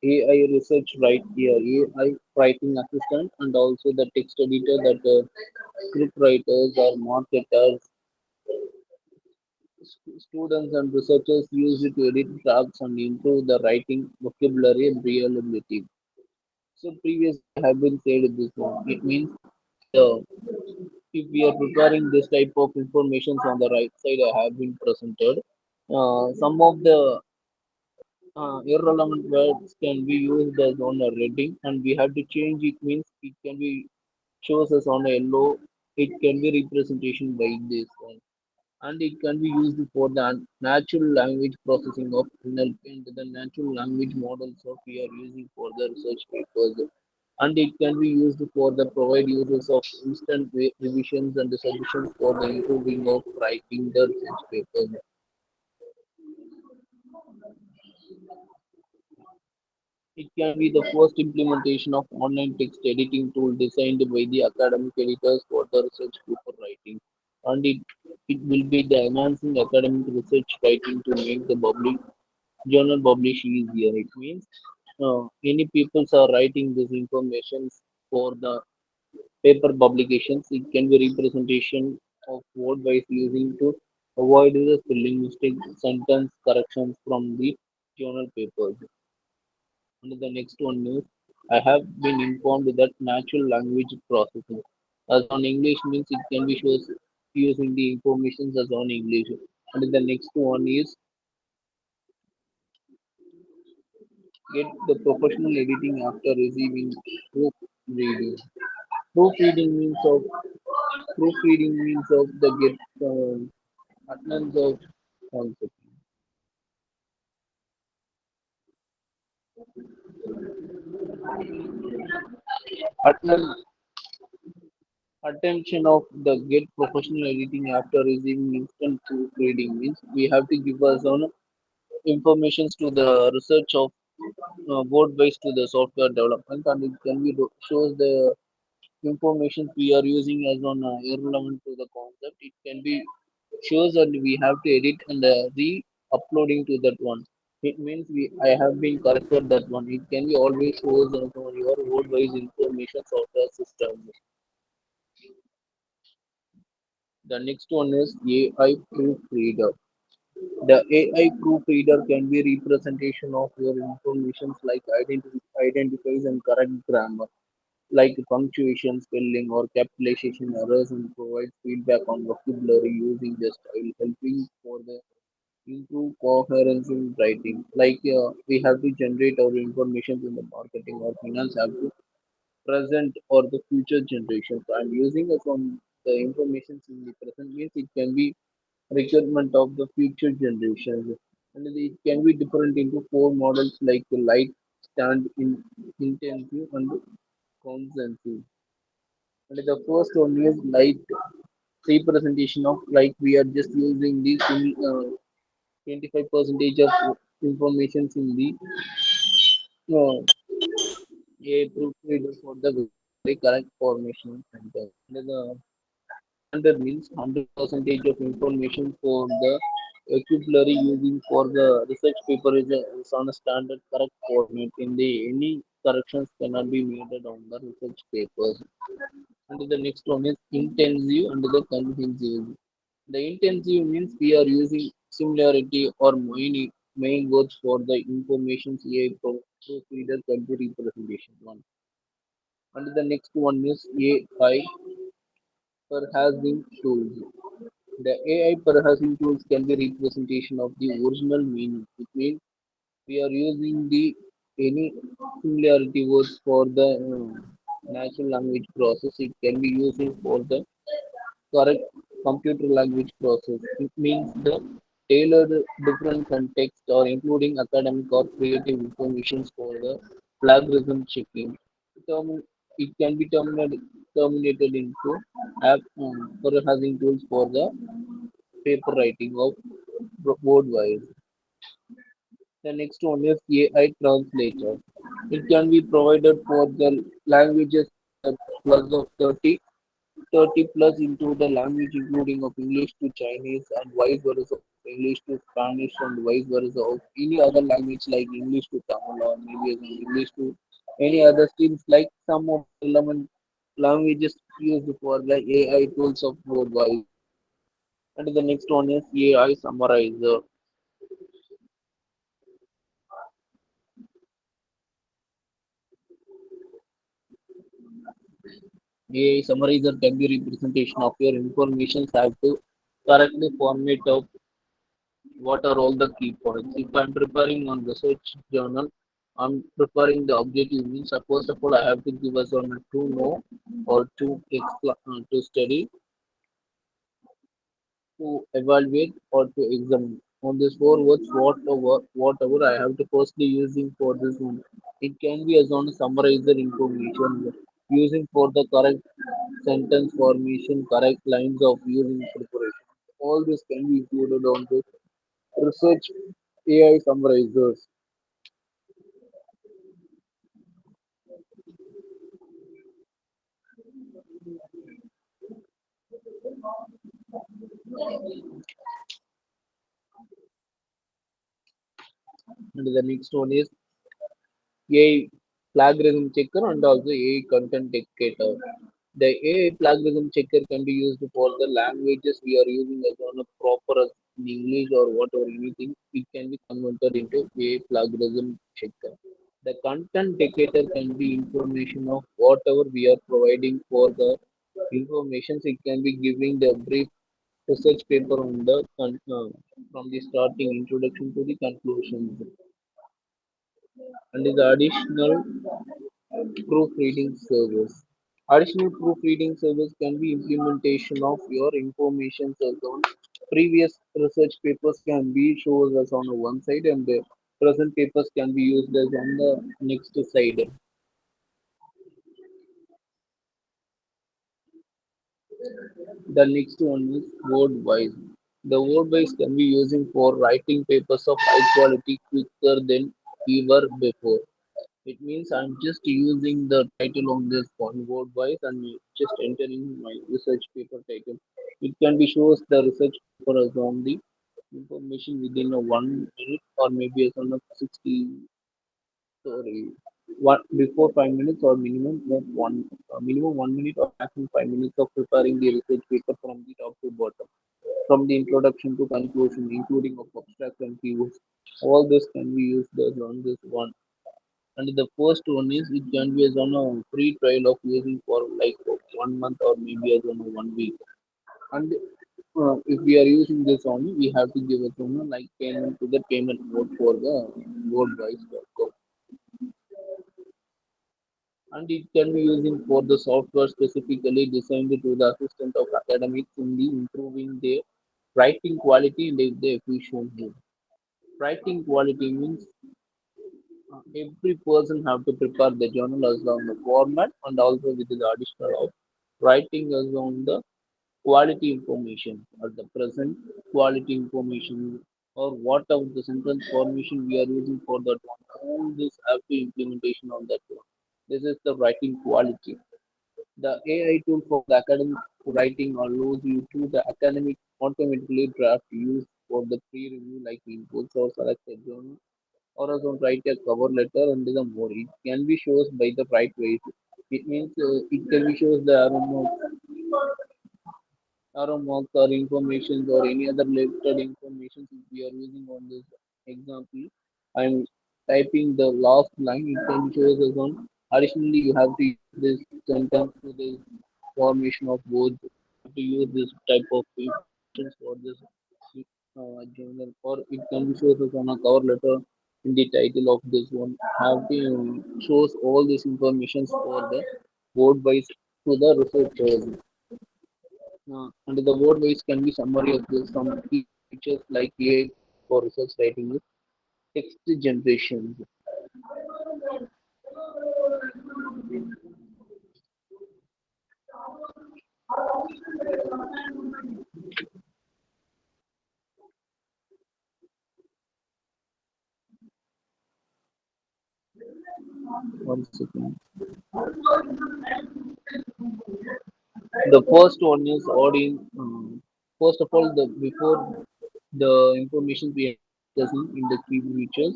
AI research right here, AI writing assistant, and also the text editor that script writers or marketers, students, and researchers use it to edit drafts and improve the writing vocabulary and reliability. So previously I have been said this one. It means the if we are preparing this type of information on the right side I have been presented. Some of the irrelevant words can be used as on a reading and we have to change it means it can be shows us on a yellow. It can be representation by this one and it can be used for the natural language processing of NLP and the natural language models of we are using for the research papers and it can be used for the provide users of instant revisions and the solutions for the improving of writing the research papers. It can be the first implementation of online text editing tool designed by the academic editors for the research paper writing. And it will be the enhancing academic research writing to make the public journal publish easier. It means many people are writing these informations for the paper publications. It can be representation of word wise using to avoid the spelling mistake sentence corrections from the journal papers. And the next one is I have been informed that natural language processing. As on English means it can be shows using the information as on English. And the next one is get the professional editing after receiving proofreading. Proofreading means of proofreading means of the get attendance of concept. Attendance attention of the get professional editing after receiving instant proofreading means we have to give us on informations to the research of both ways to the software development, and it can be shows the information we are using as on irrelevant to the concept. It can be shows and we have to edit and re-uploading to that one. It means I have been corrected that one. It can be always shows on your worldwide information software system. The next one is AI proofreader. The AI proofreader can be representation of your information like identifies and correct grammar, like punctuation, spelling, or capitalization errors, and provides feedback on vocabulary using the style, helping for the improve coherence in writing. Like we have to generate our information in the marketing or finance have to present or the future generations. I'm using it from the information in the present means it can be requirement of the future generations. And it can be different into four models like light, stand, intensive, and consensive. And the first one is light representation of like we are just using this 25 percentage of information in the uh, a proofreader for the very correct formation center. And the standard means 100 percentage of information for the vocabulary using for the research paper is on a standard correct format. In the any corrections cannot be made on the research papers. And the next one is intensive and the comprehensive. The intensive means we are using similarity or main words for the information AI proofreader can be representation one. And the next one is AI perhassing tools. The AI perhassing tools can be representation of the original meaning. It means we are using the any similarity words for the natural language process. It can be using for the correct computer language process. It means the tailored different context or including academic or creative information for the plagiarism checking. Term, it can be terminated into app for having tools for the paper writing of board wise. The next one is AI translator. It can be provided for the languages plus of 30 plus into the language including of English to Chinese and vice versa of English to Spanish and vice versa of any other language like English to Tamil or maybe as English to any other streams like some of the relevant languages used for the AI tools of worldwide. And the next one is AI summarizer. AI summarizer can be representation of your information have to correctly format of what are all the key points. If I'm preparing on research journal, I'm preparing the objective means first of all I have to give us on to know or to study, to evaluate or to examine. On this four words, whatever I have to firstly using for this one. It can be as on a summarizer information using for the correct sentence formation, correct lines of using preparation. All this can be included on the research AI summarizers. And the next one is AI plagiarism checker and also AI content dictator. The AI plagiarism checker can be used for the languages we are using as on a proper as in English or whatever anything. It can be converted into AI plagiarism checker. The content dictator can be information of whatever we are providing for the information. It can be giving the brief research paper on the from the starting introduction to the conclusion. And the additional proofreading service. Additional proofreading service can be implementation of your information on previous research papers can be shown as on one side and the present papers can be used as on the next side. The next one is word wise. The word wise can be using for writing papers of high quality quicker than we were before. It means I'm just using the title on this one word wise and just entering my research paper title. It can be shows the research paper as on the information within a 1 minute or maybe as on a 60 sorry one before 5 minutes or minimum 1 minute or maximum 5 minutes of preparing the research paper from the top to bottom, from the introduction to conclusion, including of abstract and keywords. All this can be used as on this one. And the first one is it can be as on a free trial of using for like 1 month or maybe as on a 1 week. And if we are using this only, we have to give it like payment to the payment mode for the word wise. And it can be using for the software specifically designed to the assistant of academics in the improving their writing quality and the efficiency. Writing quality means every person have to prepare the journal as on the format and also with the additional of writing as on the quality information or the present quality information or whatever the sentence formation we are using for that one. All this have to implementation on that one. This is the writing quality. The AI tool for the academic writing allows you to the academic automatically draft use for the pre-review like inputs or select a journal or else write a cover letter and the more. It can be shows by the right way. It means it can be shows the arrow marks or information or any other related information if we are using on this example. I'm typing the last line, it can show us on. Additionally, you have to use this sentence to the formation of words. You have to use this type of information for this journal, or it can be shows us on a cover letter in the title of this one. Have to shows all these informations for the word wise to the researchers. And the word waste can be summary of this. Some key features like AI for research writing is text generation. One second. The first one is audience. First of all, the before the information we are discussing in the key features,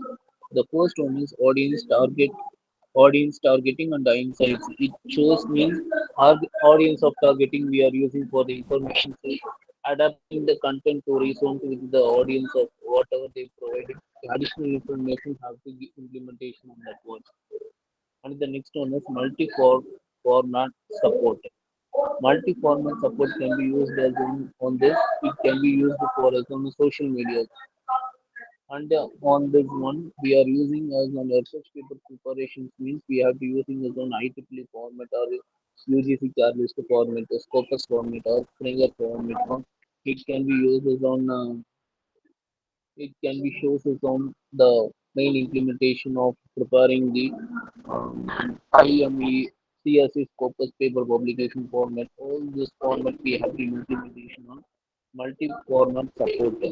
the first one is audience targeting and the insights. It shows means our audience of targeting we are using for the information is adapting the content to resonate with the audience of whatever they provided. Additional information have to give implementation on that one. And the next one is multi-format support. Multi-format support can be used as on this. It can be used for as on social media. And on this one, we are using as on research paper preparations means we have to using as on IEEE format or UGC list format, or Scopus format, or Springer format. Or it can be used as on it can be shows as on the main implementation of preparing the IME CSE Scopus paper publication format. All this format we have to implementation on multi-format support.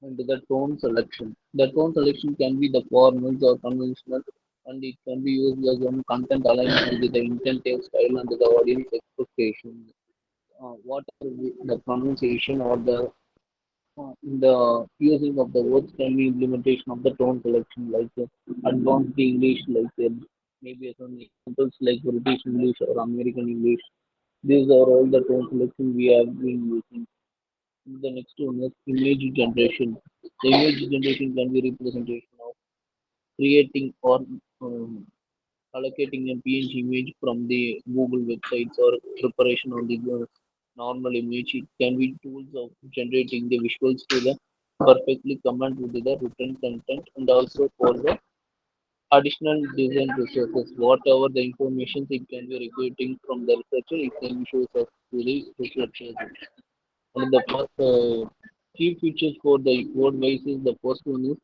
And the tone selection. The tone selection can be the formal or conventional, and it can be used as one content aligned with the intentive style and the audience expectations. What are the pronunciation or the using of the words can be implementation of the tone selection, like advanced English, like maybe some examples like British English or American English. These are all the tone selection we have been using. The next one is image generation. The image generation can be representation of creating or allocating a PNG image from the Google websites or preparation on the normal image. It can be tools of generating the visuals to the perfectly command with the written content and also for the additional design resources. Whatever the information it can be recruiting from the researcher, it can be shows up to the researchers. And the first key features for the word wise is the first one is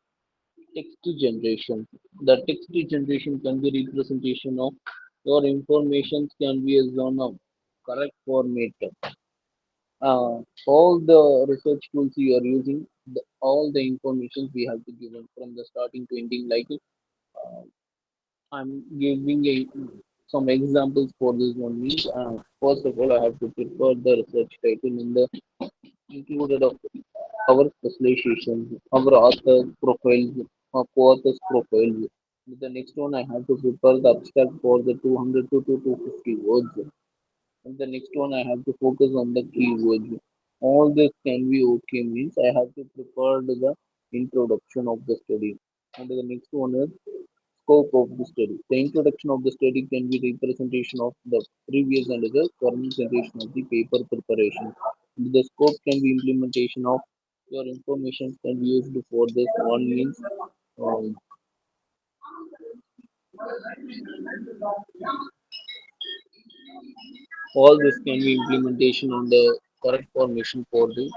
text generation. The text generation can be representation of your information can be as on a correct format. All the research tools you are using all the information we have to give from the starting to ending. Like uh, I'm giving some examples for this one. Means, first of all, I have to prepare the research title in the included of our specialization, our author profiles, co-authors profiles. The next one, I have to prepare the abstract for the 200 to 250 words. And the next one, I have to focus on the keywords. All this can be okay means I have to prepare the introduction of the study. And the next one is scope of the study. The introduction of the study can be representation of the previous and the current generation of the paper preparation. And the scope can be implementation of your information can be used for this one means um, all this can be implementation on the correct formation for the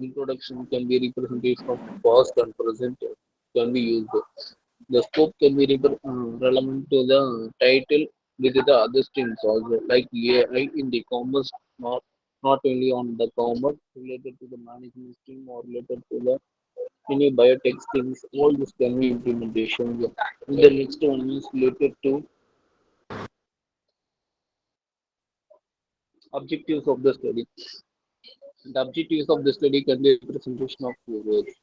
introduction can be representation of past and present can be used. The scope can be relevant to the title with the other streams also, like AI in the commerce, not only on the commerce, related to the management stream or related to the any biotech streams. All this can be implementation. The next one is related to objectives of the study. The objectives of the study can be representation of keywords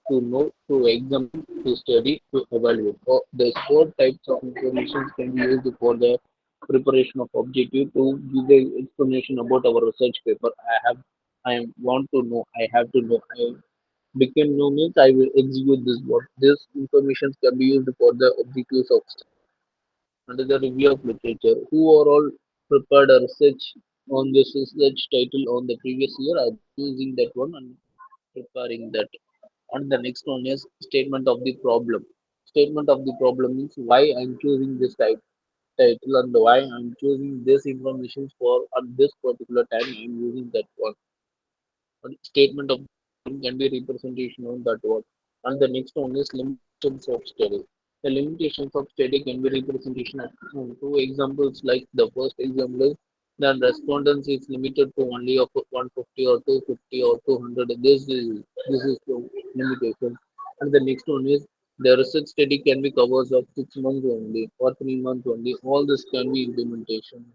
to know, to examine, to study, to evaluate. The four types of information can be used for the preparation of objective to give the explanation about our research paper. I want to know, I have to know. I became know means I will execute this work. This information can be used for the objectives of under the review of literature. Who are all prepared a research on this research title on the previous year? I'm using that one and preparing that. And the next one is statement of the problem. Statement of the problem means why I'm choosing this title and why I'm choosing this information for at this particular time I'm using that one. And statement of the problem can be representation on that one. And the next one is limitations of study. The limitations of study can be representation of two examples. Like the first example is the respondents is limited to only of 150 or 250 or 200. This is the limitation. And the next one is the research study can be covers of 6 months only or 3 months only. All this can be implementation.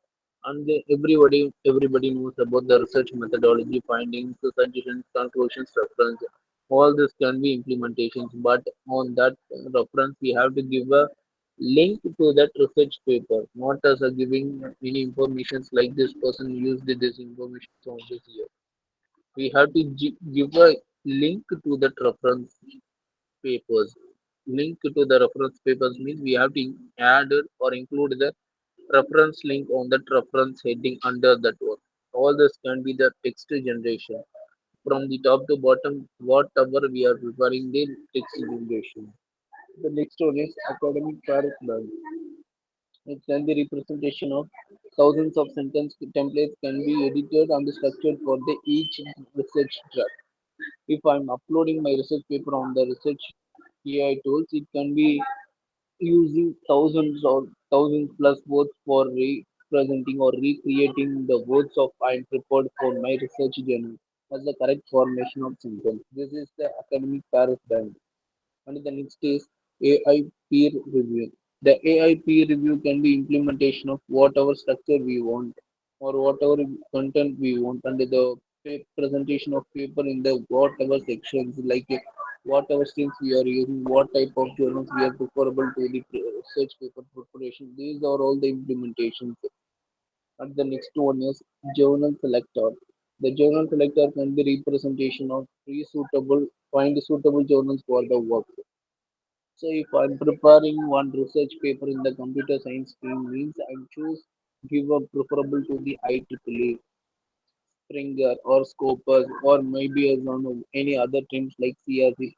And everybody knows about the research methodology, findings, suggestions, conclusions, reference. All this can be implementations, but on that reference, we have to give a link to that research paper, not as a giving any information like this person used this information on this year. We have to give a link to that reference papers. Link to the reference papers means we have to add or include the reference link on that reference heading under that one. All this can be the text generation. From the top to bottom, whatever we are preparing the text generation. The next one is academic paragraph. It can be representation of thousands of sentence templates can be edited and structured for the each research track. If I'm uploading my research paper on the research AI tools, it can be using thousands or thousands plus words for representing or recreating the words of I prepared for my research journal as the correct formation of sentence. This is the academic paradigm. And the next is AI peer review. The AI peer review can be implementation of whatever structure we want or whatever content we want under the presentation of paper in the whatever sections like whatever streams we are using, what type of journals we are preferable to the research paper preparation. These are all the implementations. And the next one is journal selector. The journal selector can be representation of pre-suitable, find suitable journals for the work. So if I'm preparing one research paper in the computer science stream means I choose give a preferable to the IEEE, Springer or Scopus or maybe as on any other streams like CRC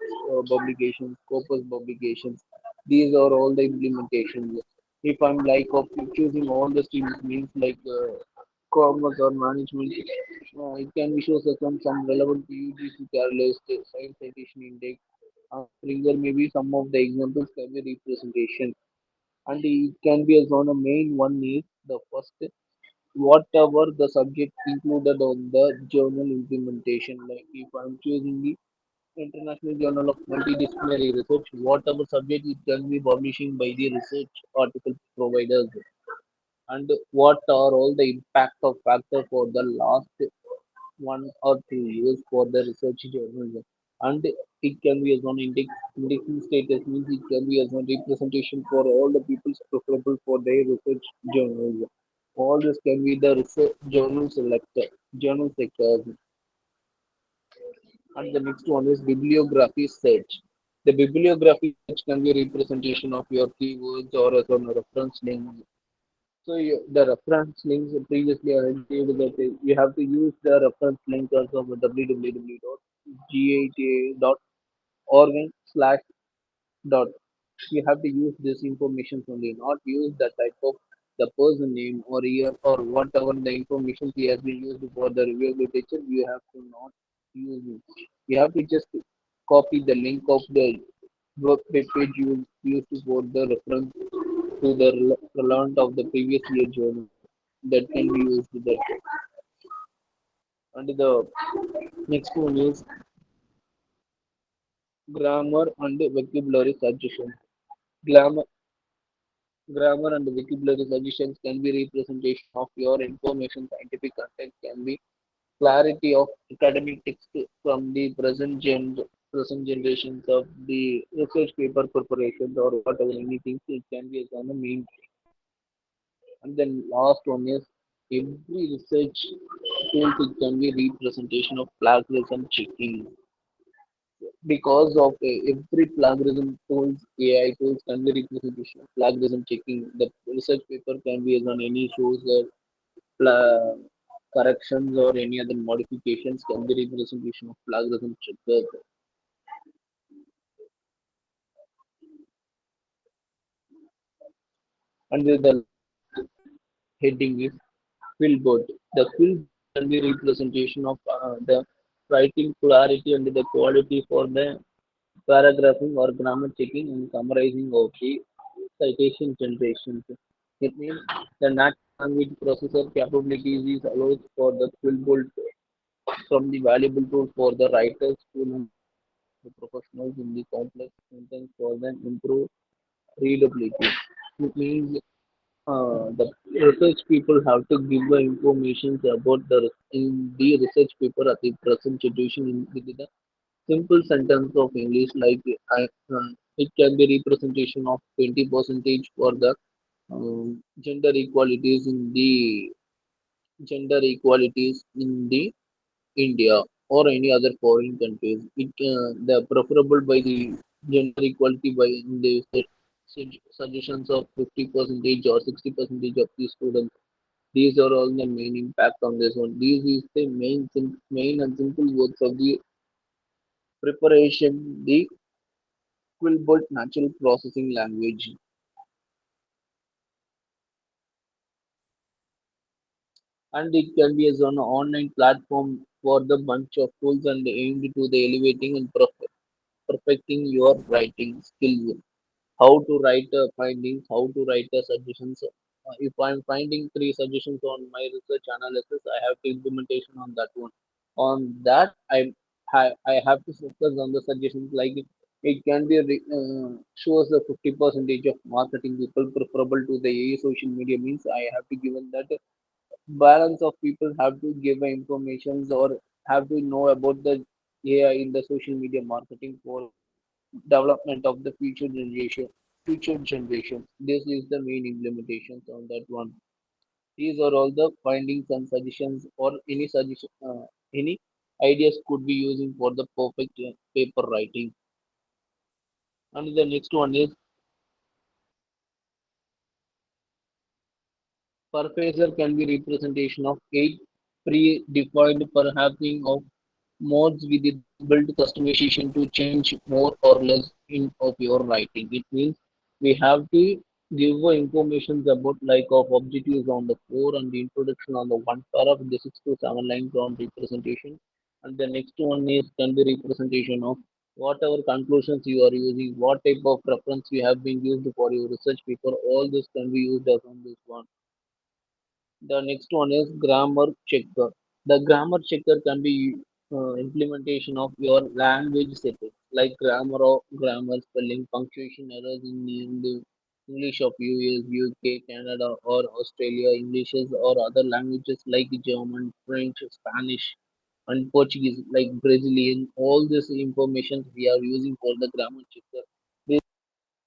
publications, Scopus publications. These are all the implementations. If I'm like of choosing all the streams means like commerce or management, it can be shows us some relevant to UGC Catalyst, Science Citation Index, Springer maybe some of the examples can be representation and it can be as on a main one is the first whatever the subject included on the journal implementation like if I'm choosing the International Journal of Multidisciplinary Research, whatever subject it can be publishing by the research article providers, and what are all the impact of factor for the last 1 or 2 years for the research journalism. And it can be as an indexing status means it can be as a representation for all the people's preferable for their research journalism. All this can be the research journal selector, journal sectors. And the next one is bibliography search. The bibliography search can be a representation of your keywords or as a reference link. So the reference links previously I had said that you have to use the reference link also of www.gata.org/. You have to use this information only, not use the type of the person name or year or whatever the information he has been used for the review literature. You have to not use it. You have to just copy the link of the web page you used for the reference to the relevant of the previous year journal that can be used that. And the next one is grammar and vocabulary suggestions. Grammar, grammar and vocabulary suggestions can be representation of your information. Scientific content can be clarity of academic text from the present generations of the research paper preparations or whatever anything. It can be as on the main. And then last one is every research tool it can be representation of plagiarism checking because of every plagiarism tools, AI tools can be representation of plagiarism checking. The research paper can be on any shows or corrections or any other modifications can be representation of plagiarism checker. And the heading is Quillboard. The Quillboard can be representation of the writing clarity and the quality for the paragraphing or grammar checking and summarizing of the citation generations. It means the natural language processor capabilities is allows for the Quillboard from the valuable tool for the writers, students, the professionals in the complex sentence for them improve readability. It means the research people have to give the information about the in the research paper at the present situation in the simple sentence of English like it can be representation of 20 percentage for the gender equalities in the gender equalities in the India or any other foreign countries. It the preferable by the gender equality by in the suggestions of 50 percentage or 60 percentage of the students. These are all the main impact on this one. These is the main and simple works of the preparation, the Quillbot natural processing language. And it can be as an online platform for the bunch of tools and aimed to the elevating and perfecting your writing skills. How to write findings, how to write suggestions. If I'm finding three suggestions on my research analysis, I have to implementation on that one. On that, I have to focus on the suggestions like it can be shows the 50 percentage of marketing people preferable to the AI social media means I have to given that balance of people have to give informations or have to know about the AI in the social media marketing for development of the future generation. Future generations. This is the main implementations on that one. These are all the findings and suggestions or any suggestion, any ideas could be using for the perfect paper writing. And the next one is Surfacer can be representation of eight predefined perhapping of modes with the built customization to change more or less in of your writing. It means we have to give information about like of objectives on the four and the introduction on the one paragraph with the 6 to 7 lines on representation. And the next one is can be representation of whatever conclusions you are using, what type of reference you have been used for your research paper, all this can be used as on this one. The next one is grammar checker. The grammar checker can be implementation of your language settings like grammar, spelling, punctuation errors in the English of US, UK, Canada, or Australia, Englishes or other languages like German, French, Spanish, and Portuguese, like Brazilian. All this information we are using for the grammar checker. This,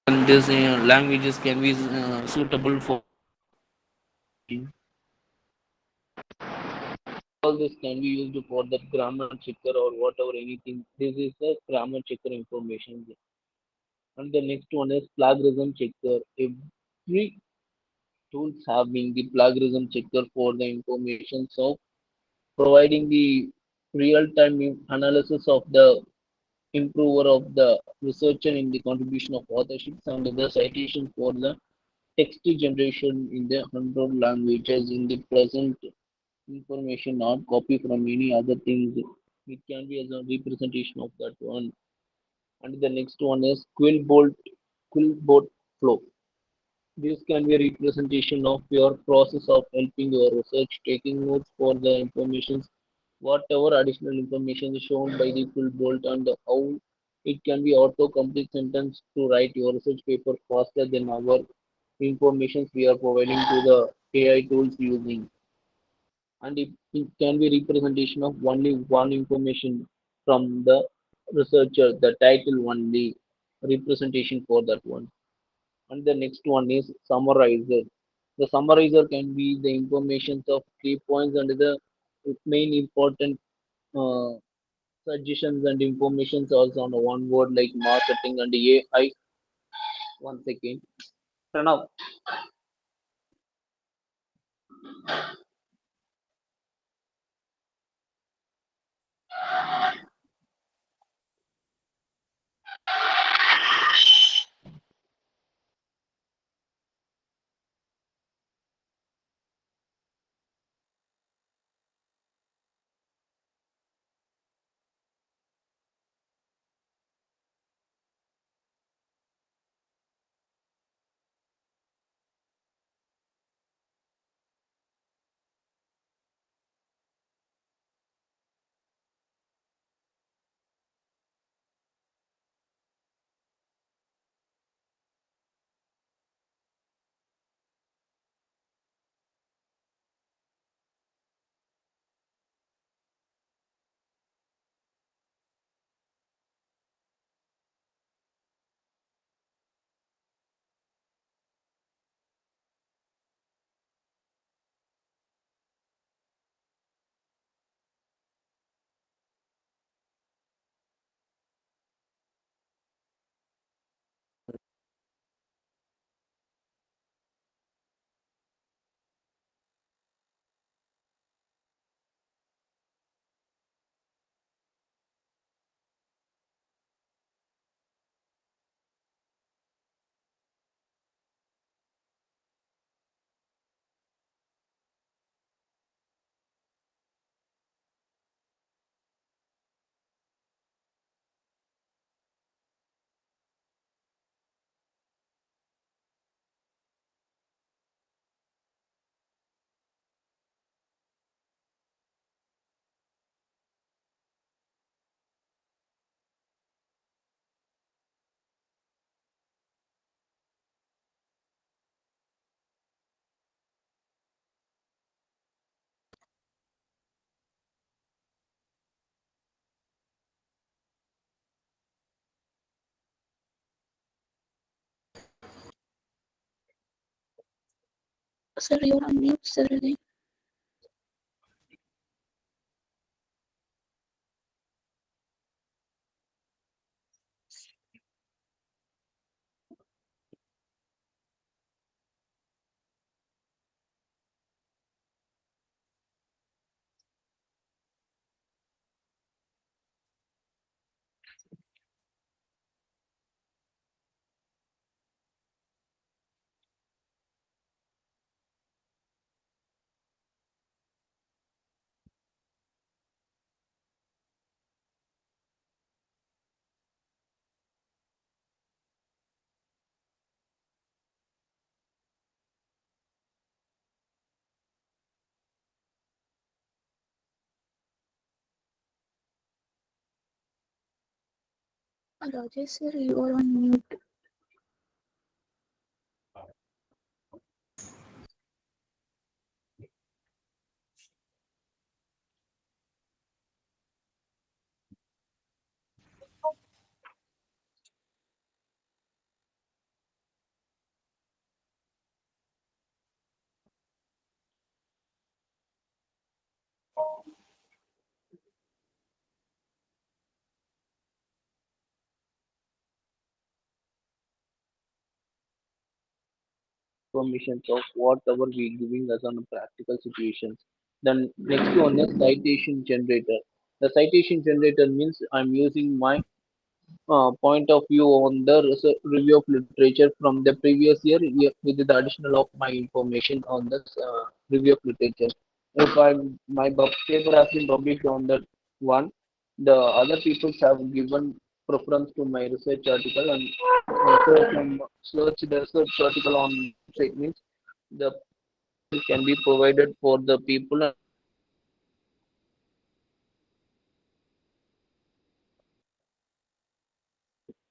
and these languages can be suitable for all this can be used for the grammar checker or whatever anything. This is the grammar checker information. And the next one is plagiarism checker. Every tools having the plagiarism checker for the information. So providing the real-time analysis of the improver of the researcher in the contribution of authorships and the citation for the text generation in the 100 languages in the present information, not copy from any other things. It can be as a representation of that one. And the next one is quillbolt flow. This can be a representation of your process of helping your research, taking notes for the information, whatever additional information is shown by the quillbolt and how it can be auto-complete sentence to write your research paper faster than our informations we are providing to the AI tools using. And it can be representation of only one information from the researcher, the title only representation for that one. And the next one is summarizer. The summarizer can be the information of key points and the main important uh, suggestions and informations also on one word like marketing and AI. One second. Pranav. Sir, you're on mute, sir. Rajesh sir, you are on mute. Information of whatever we giving us on practical situations. Then next one is citation generator. The citation generator means I'm using my point of view on the review of literature from the previous year with the additional of my information on the review of literature. If my paper has been published on that one, the other people have given preference to my research article and search the research article on website means the can be provided for the people.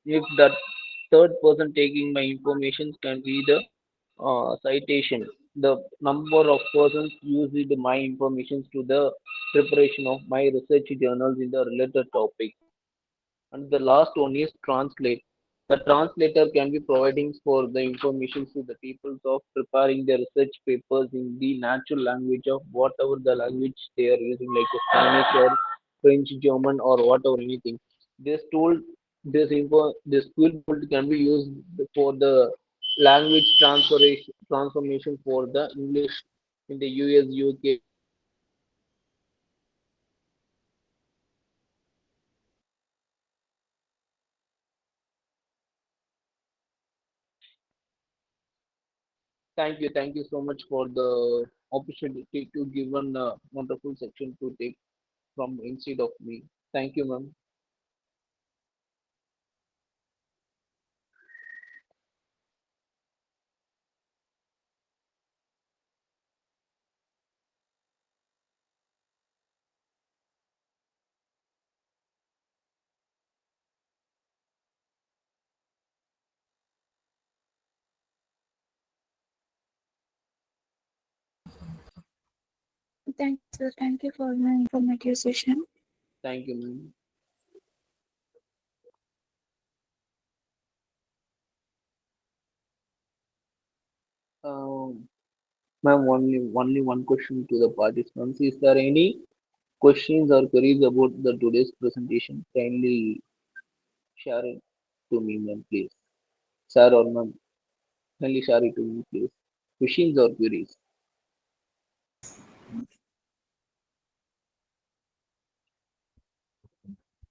If that third person taking my information can be the citation, the number of persons used my information to the preparation of my research journals in the related topic. And the last one is translate. The translator can be providing for the information to the people of preparing their research papers in the natural language of whatever the language they are using, like Spanish or French, German, or whatever anything. This tool, this tool can be used for the language transformation for the English in the US, UK. Thank you so much for the opportunity to give one wonderful section to take from instead of me. Thank you, ma'am. Thanks, sir. Thank you for your informative session. Thank you, ma'am. Um, Ma'am, only one question to the participants. Is there any questions or queries about the today's presentation? Kindly share it to me, ma'am, please. Sir or ma'am, kindly share it to me, please. Questions or queries?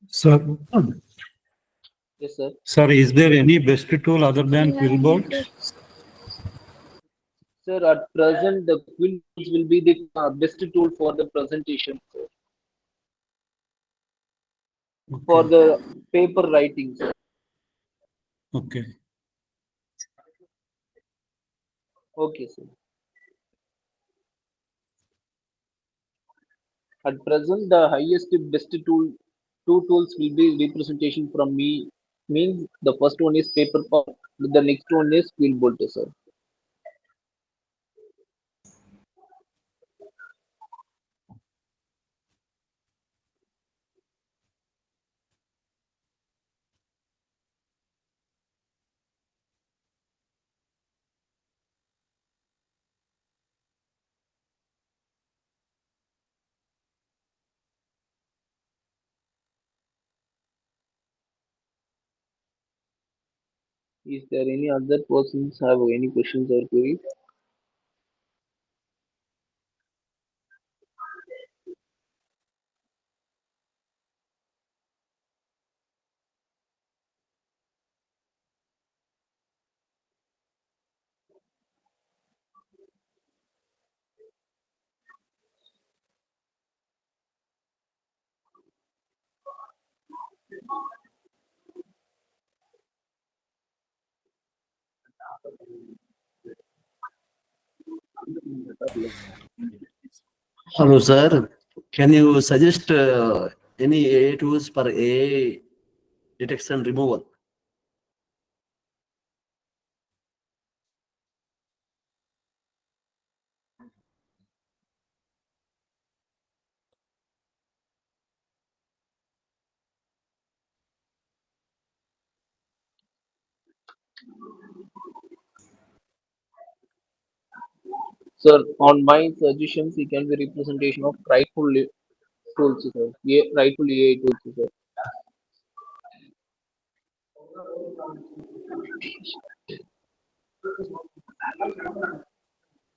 Sir, Yes, sir. sir, is there any best tool other than Yeah, Quillbolt? Sir, at present, the quill will be the best tool for the presentation, sir. For Okay, the paper writing, sir. okay. Okay, sir. At present, the highest best tool, two tools will be representation from me. Means the first one is paper part, the next one is quill bolt, sir. Is there any other persons have any questions or queries? Hello, sir. Can you suggest any AI tools for AI detection removal. Sir, on my suggestions, it can be representation of tools, sir. Rightful AI tools, sir.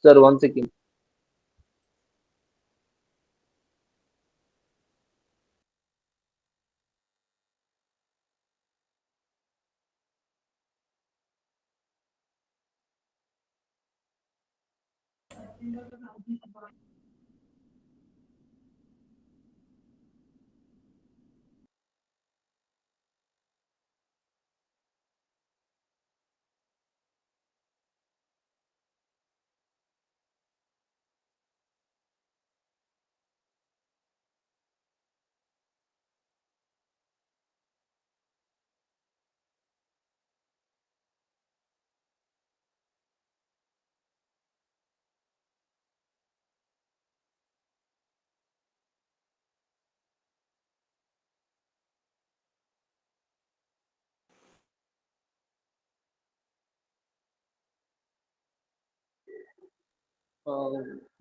Sir, one second.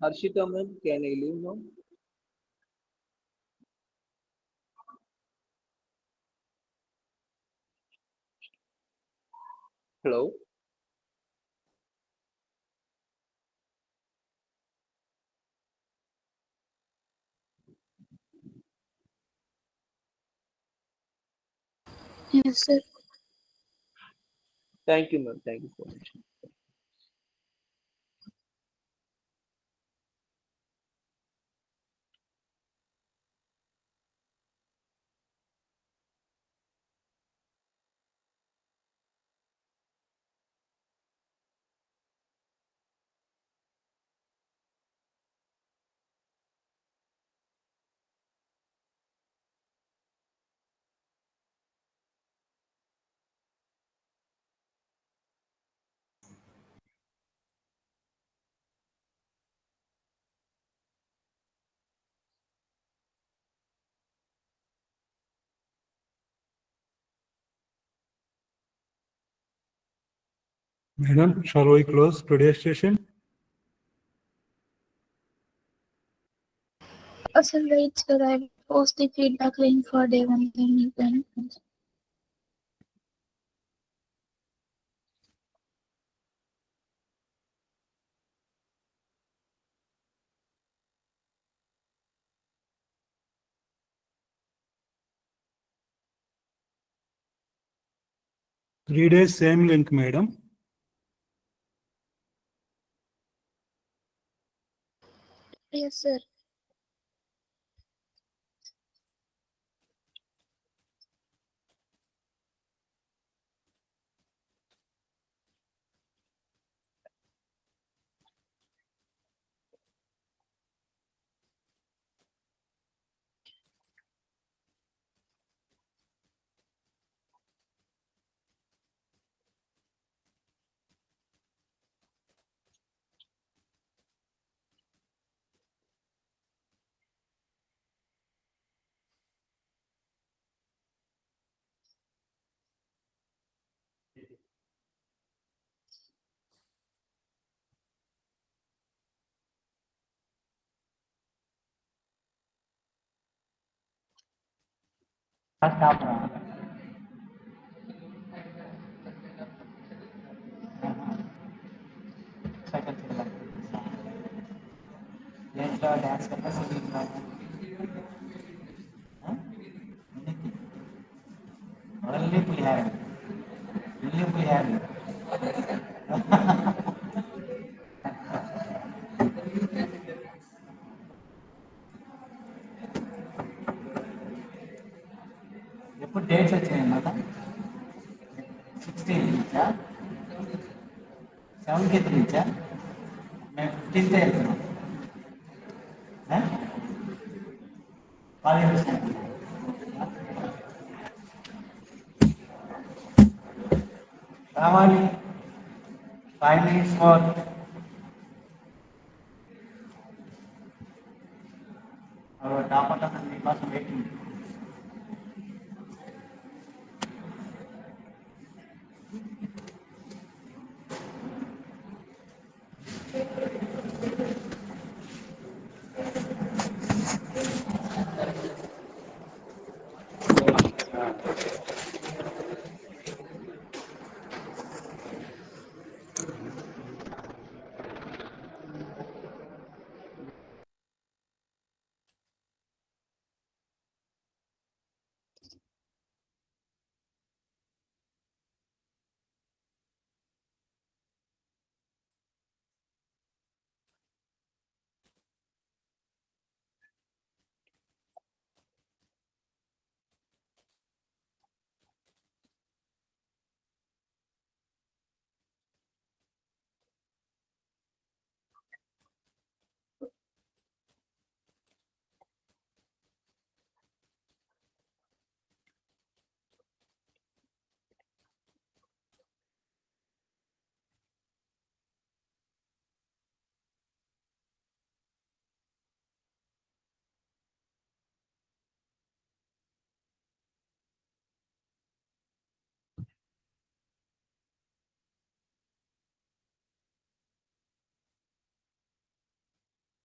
Harshita ma'am, can I leave now? Hello? Yes, sir. Thank you, ma'am. Thank you so much. Madam, shall we close today's session? Sir, wait, sir. I will post the feedback link for day one. Then you can. 3 days, same link, madam. Yes, sir. Only Pihari. Only Pihari. ఎప్పుడు dates వచ్చినాయి అన్నమాట 16 నుంచా 7th నుంచా మేము 15th వెళ్తున్నాం college రావాలి 5 minutes more. Our top of the country was waiting.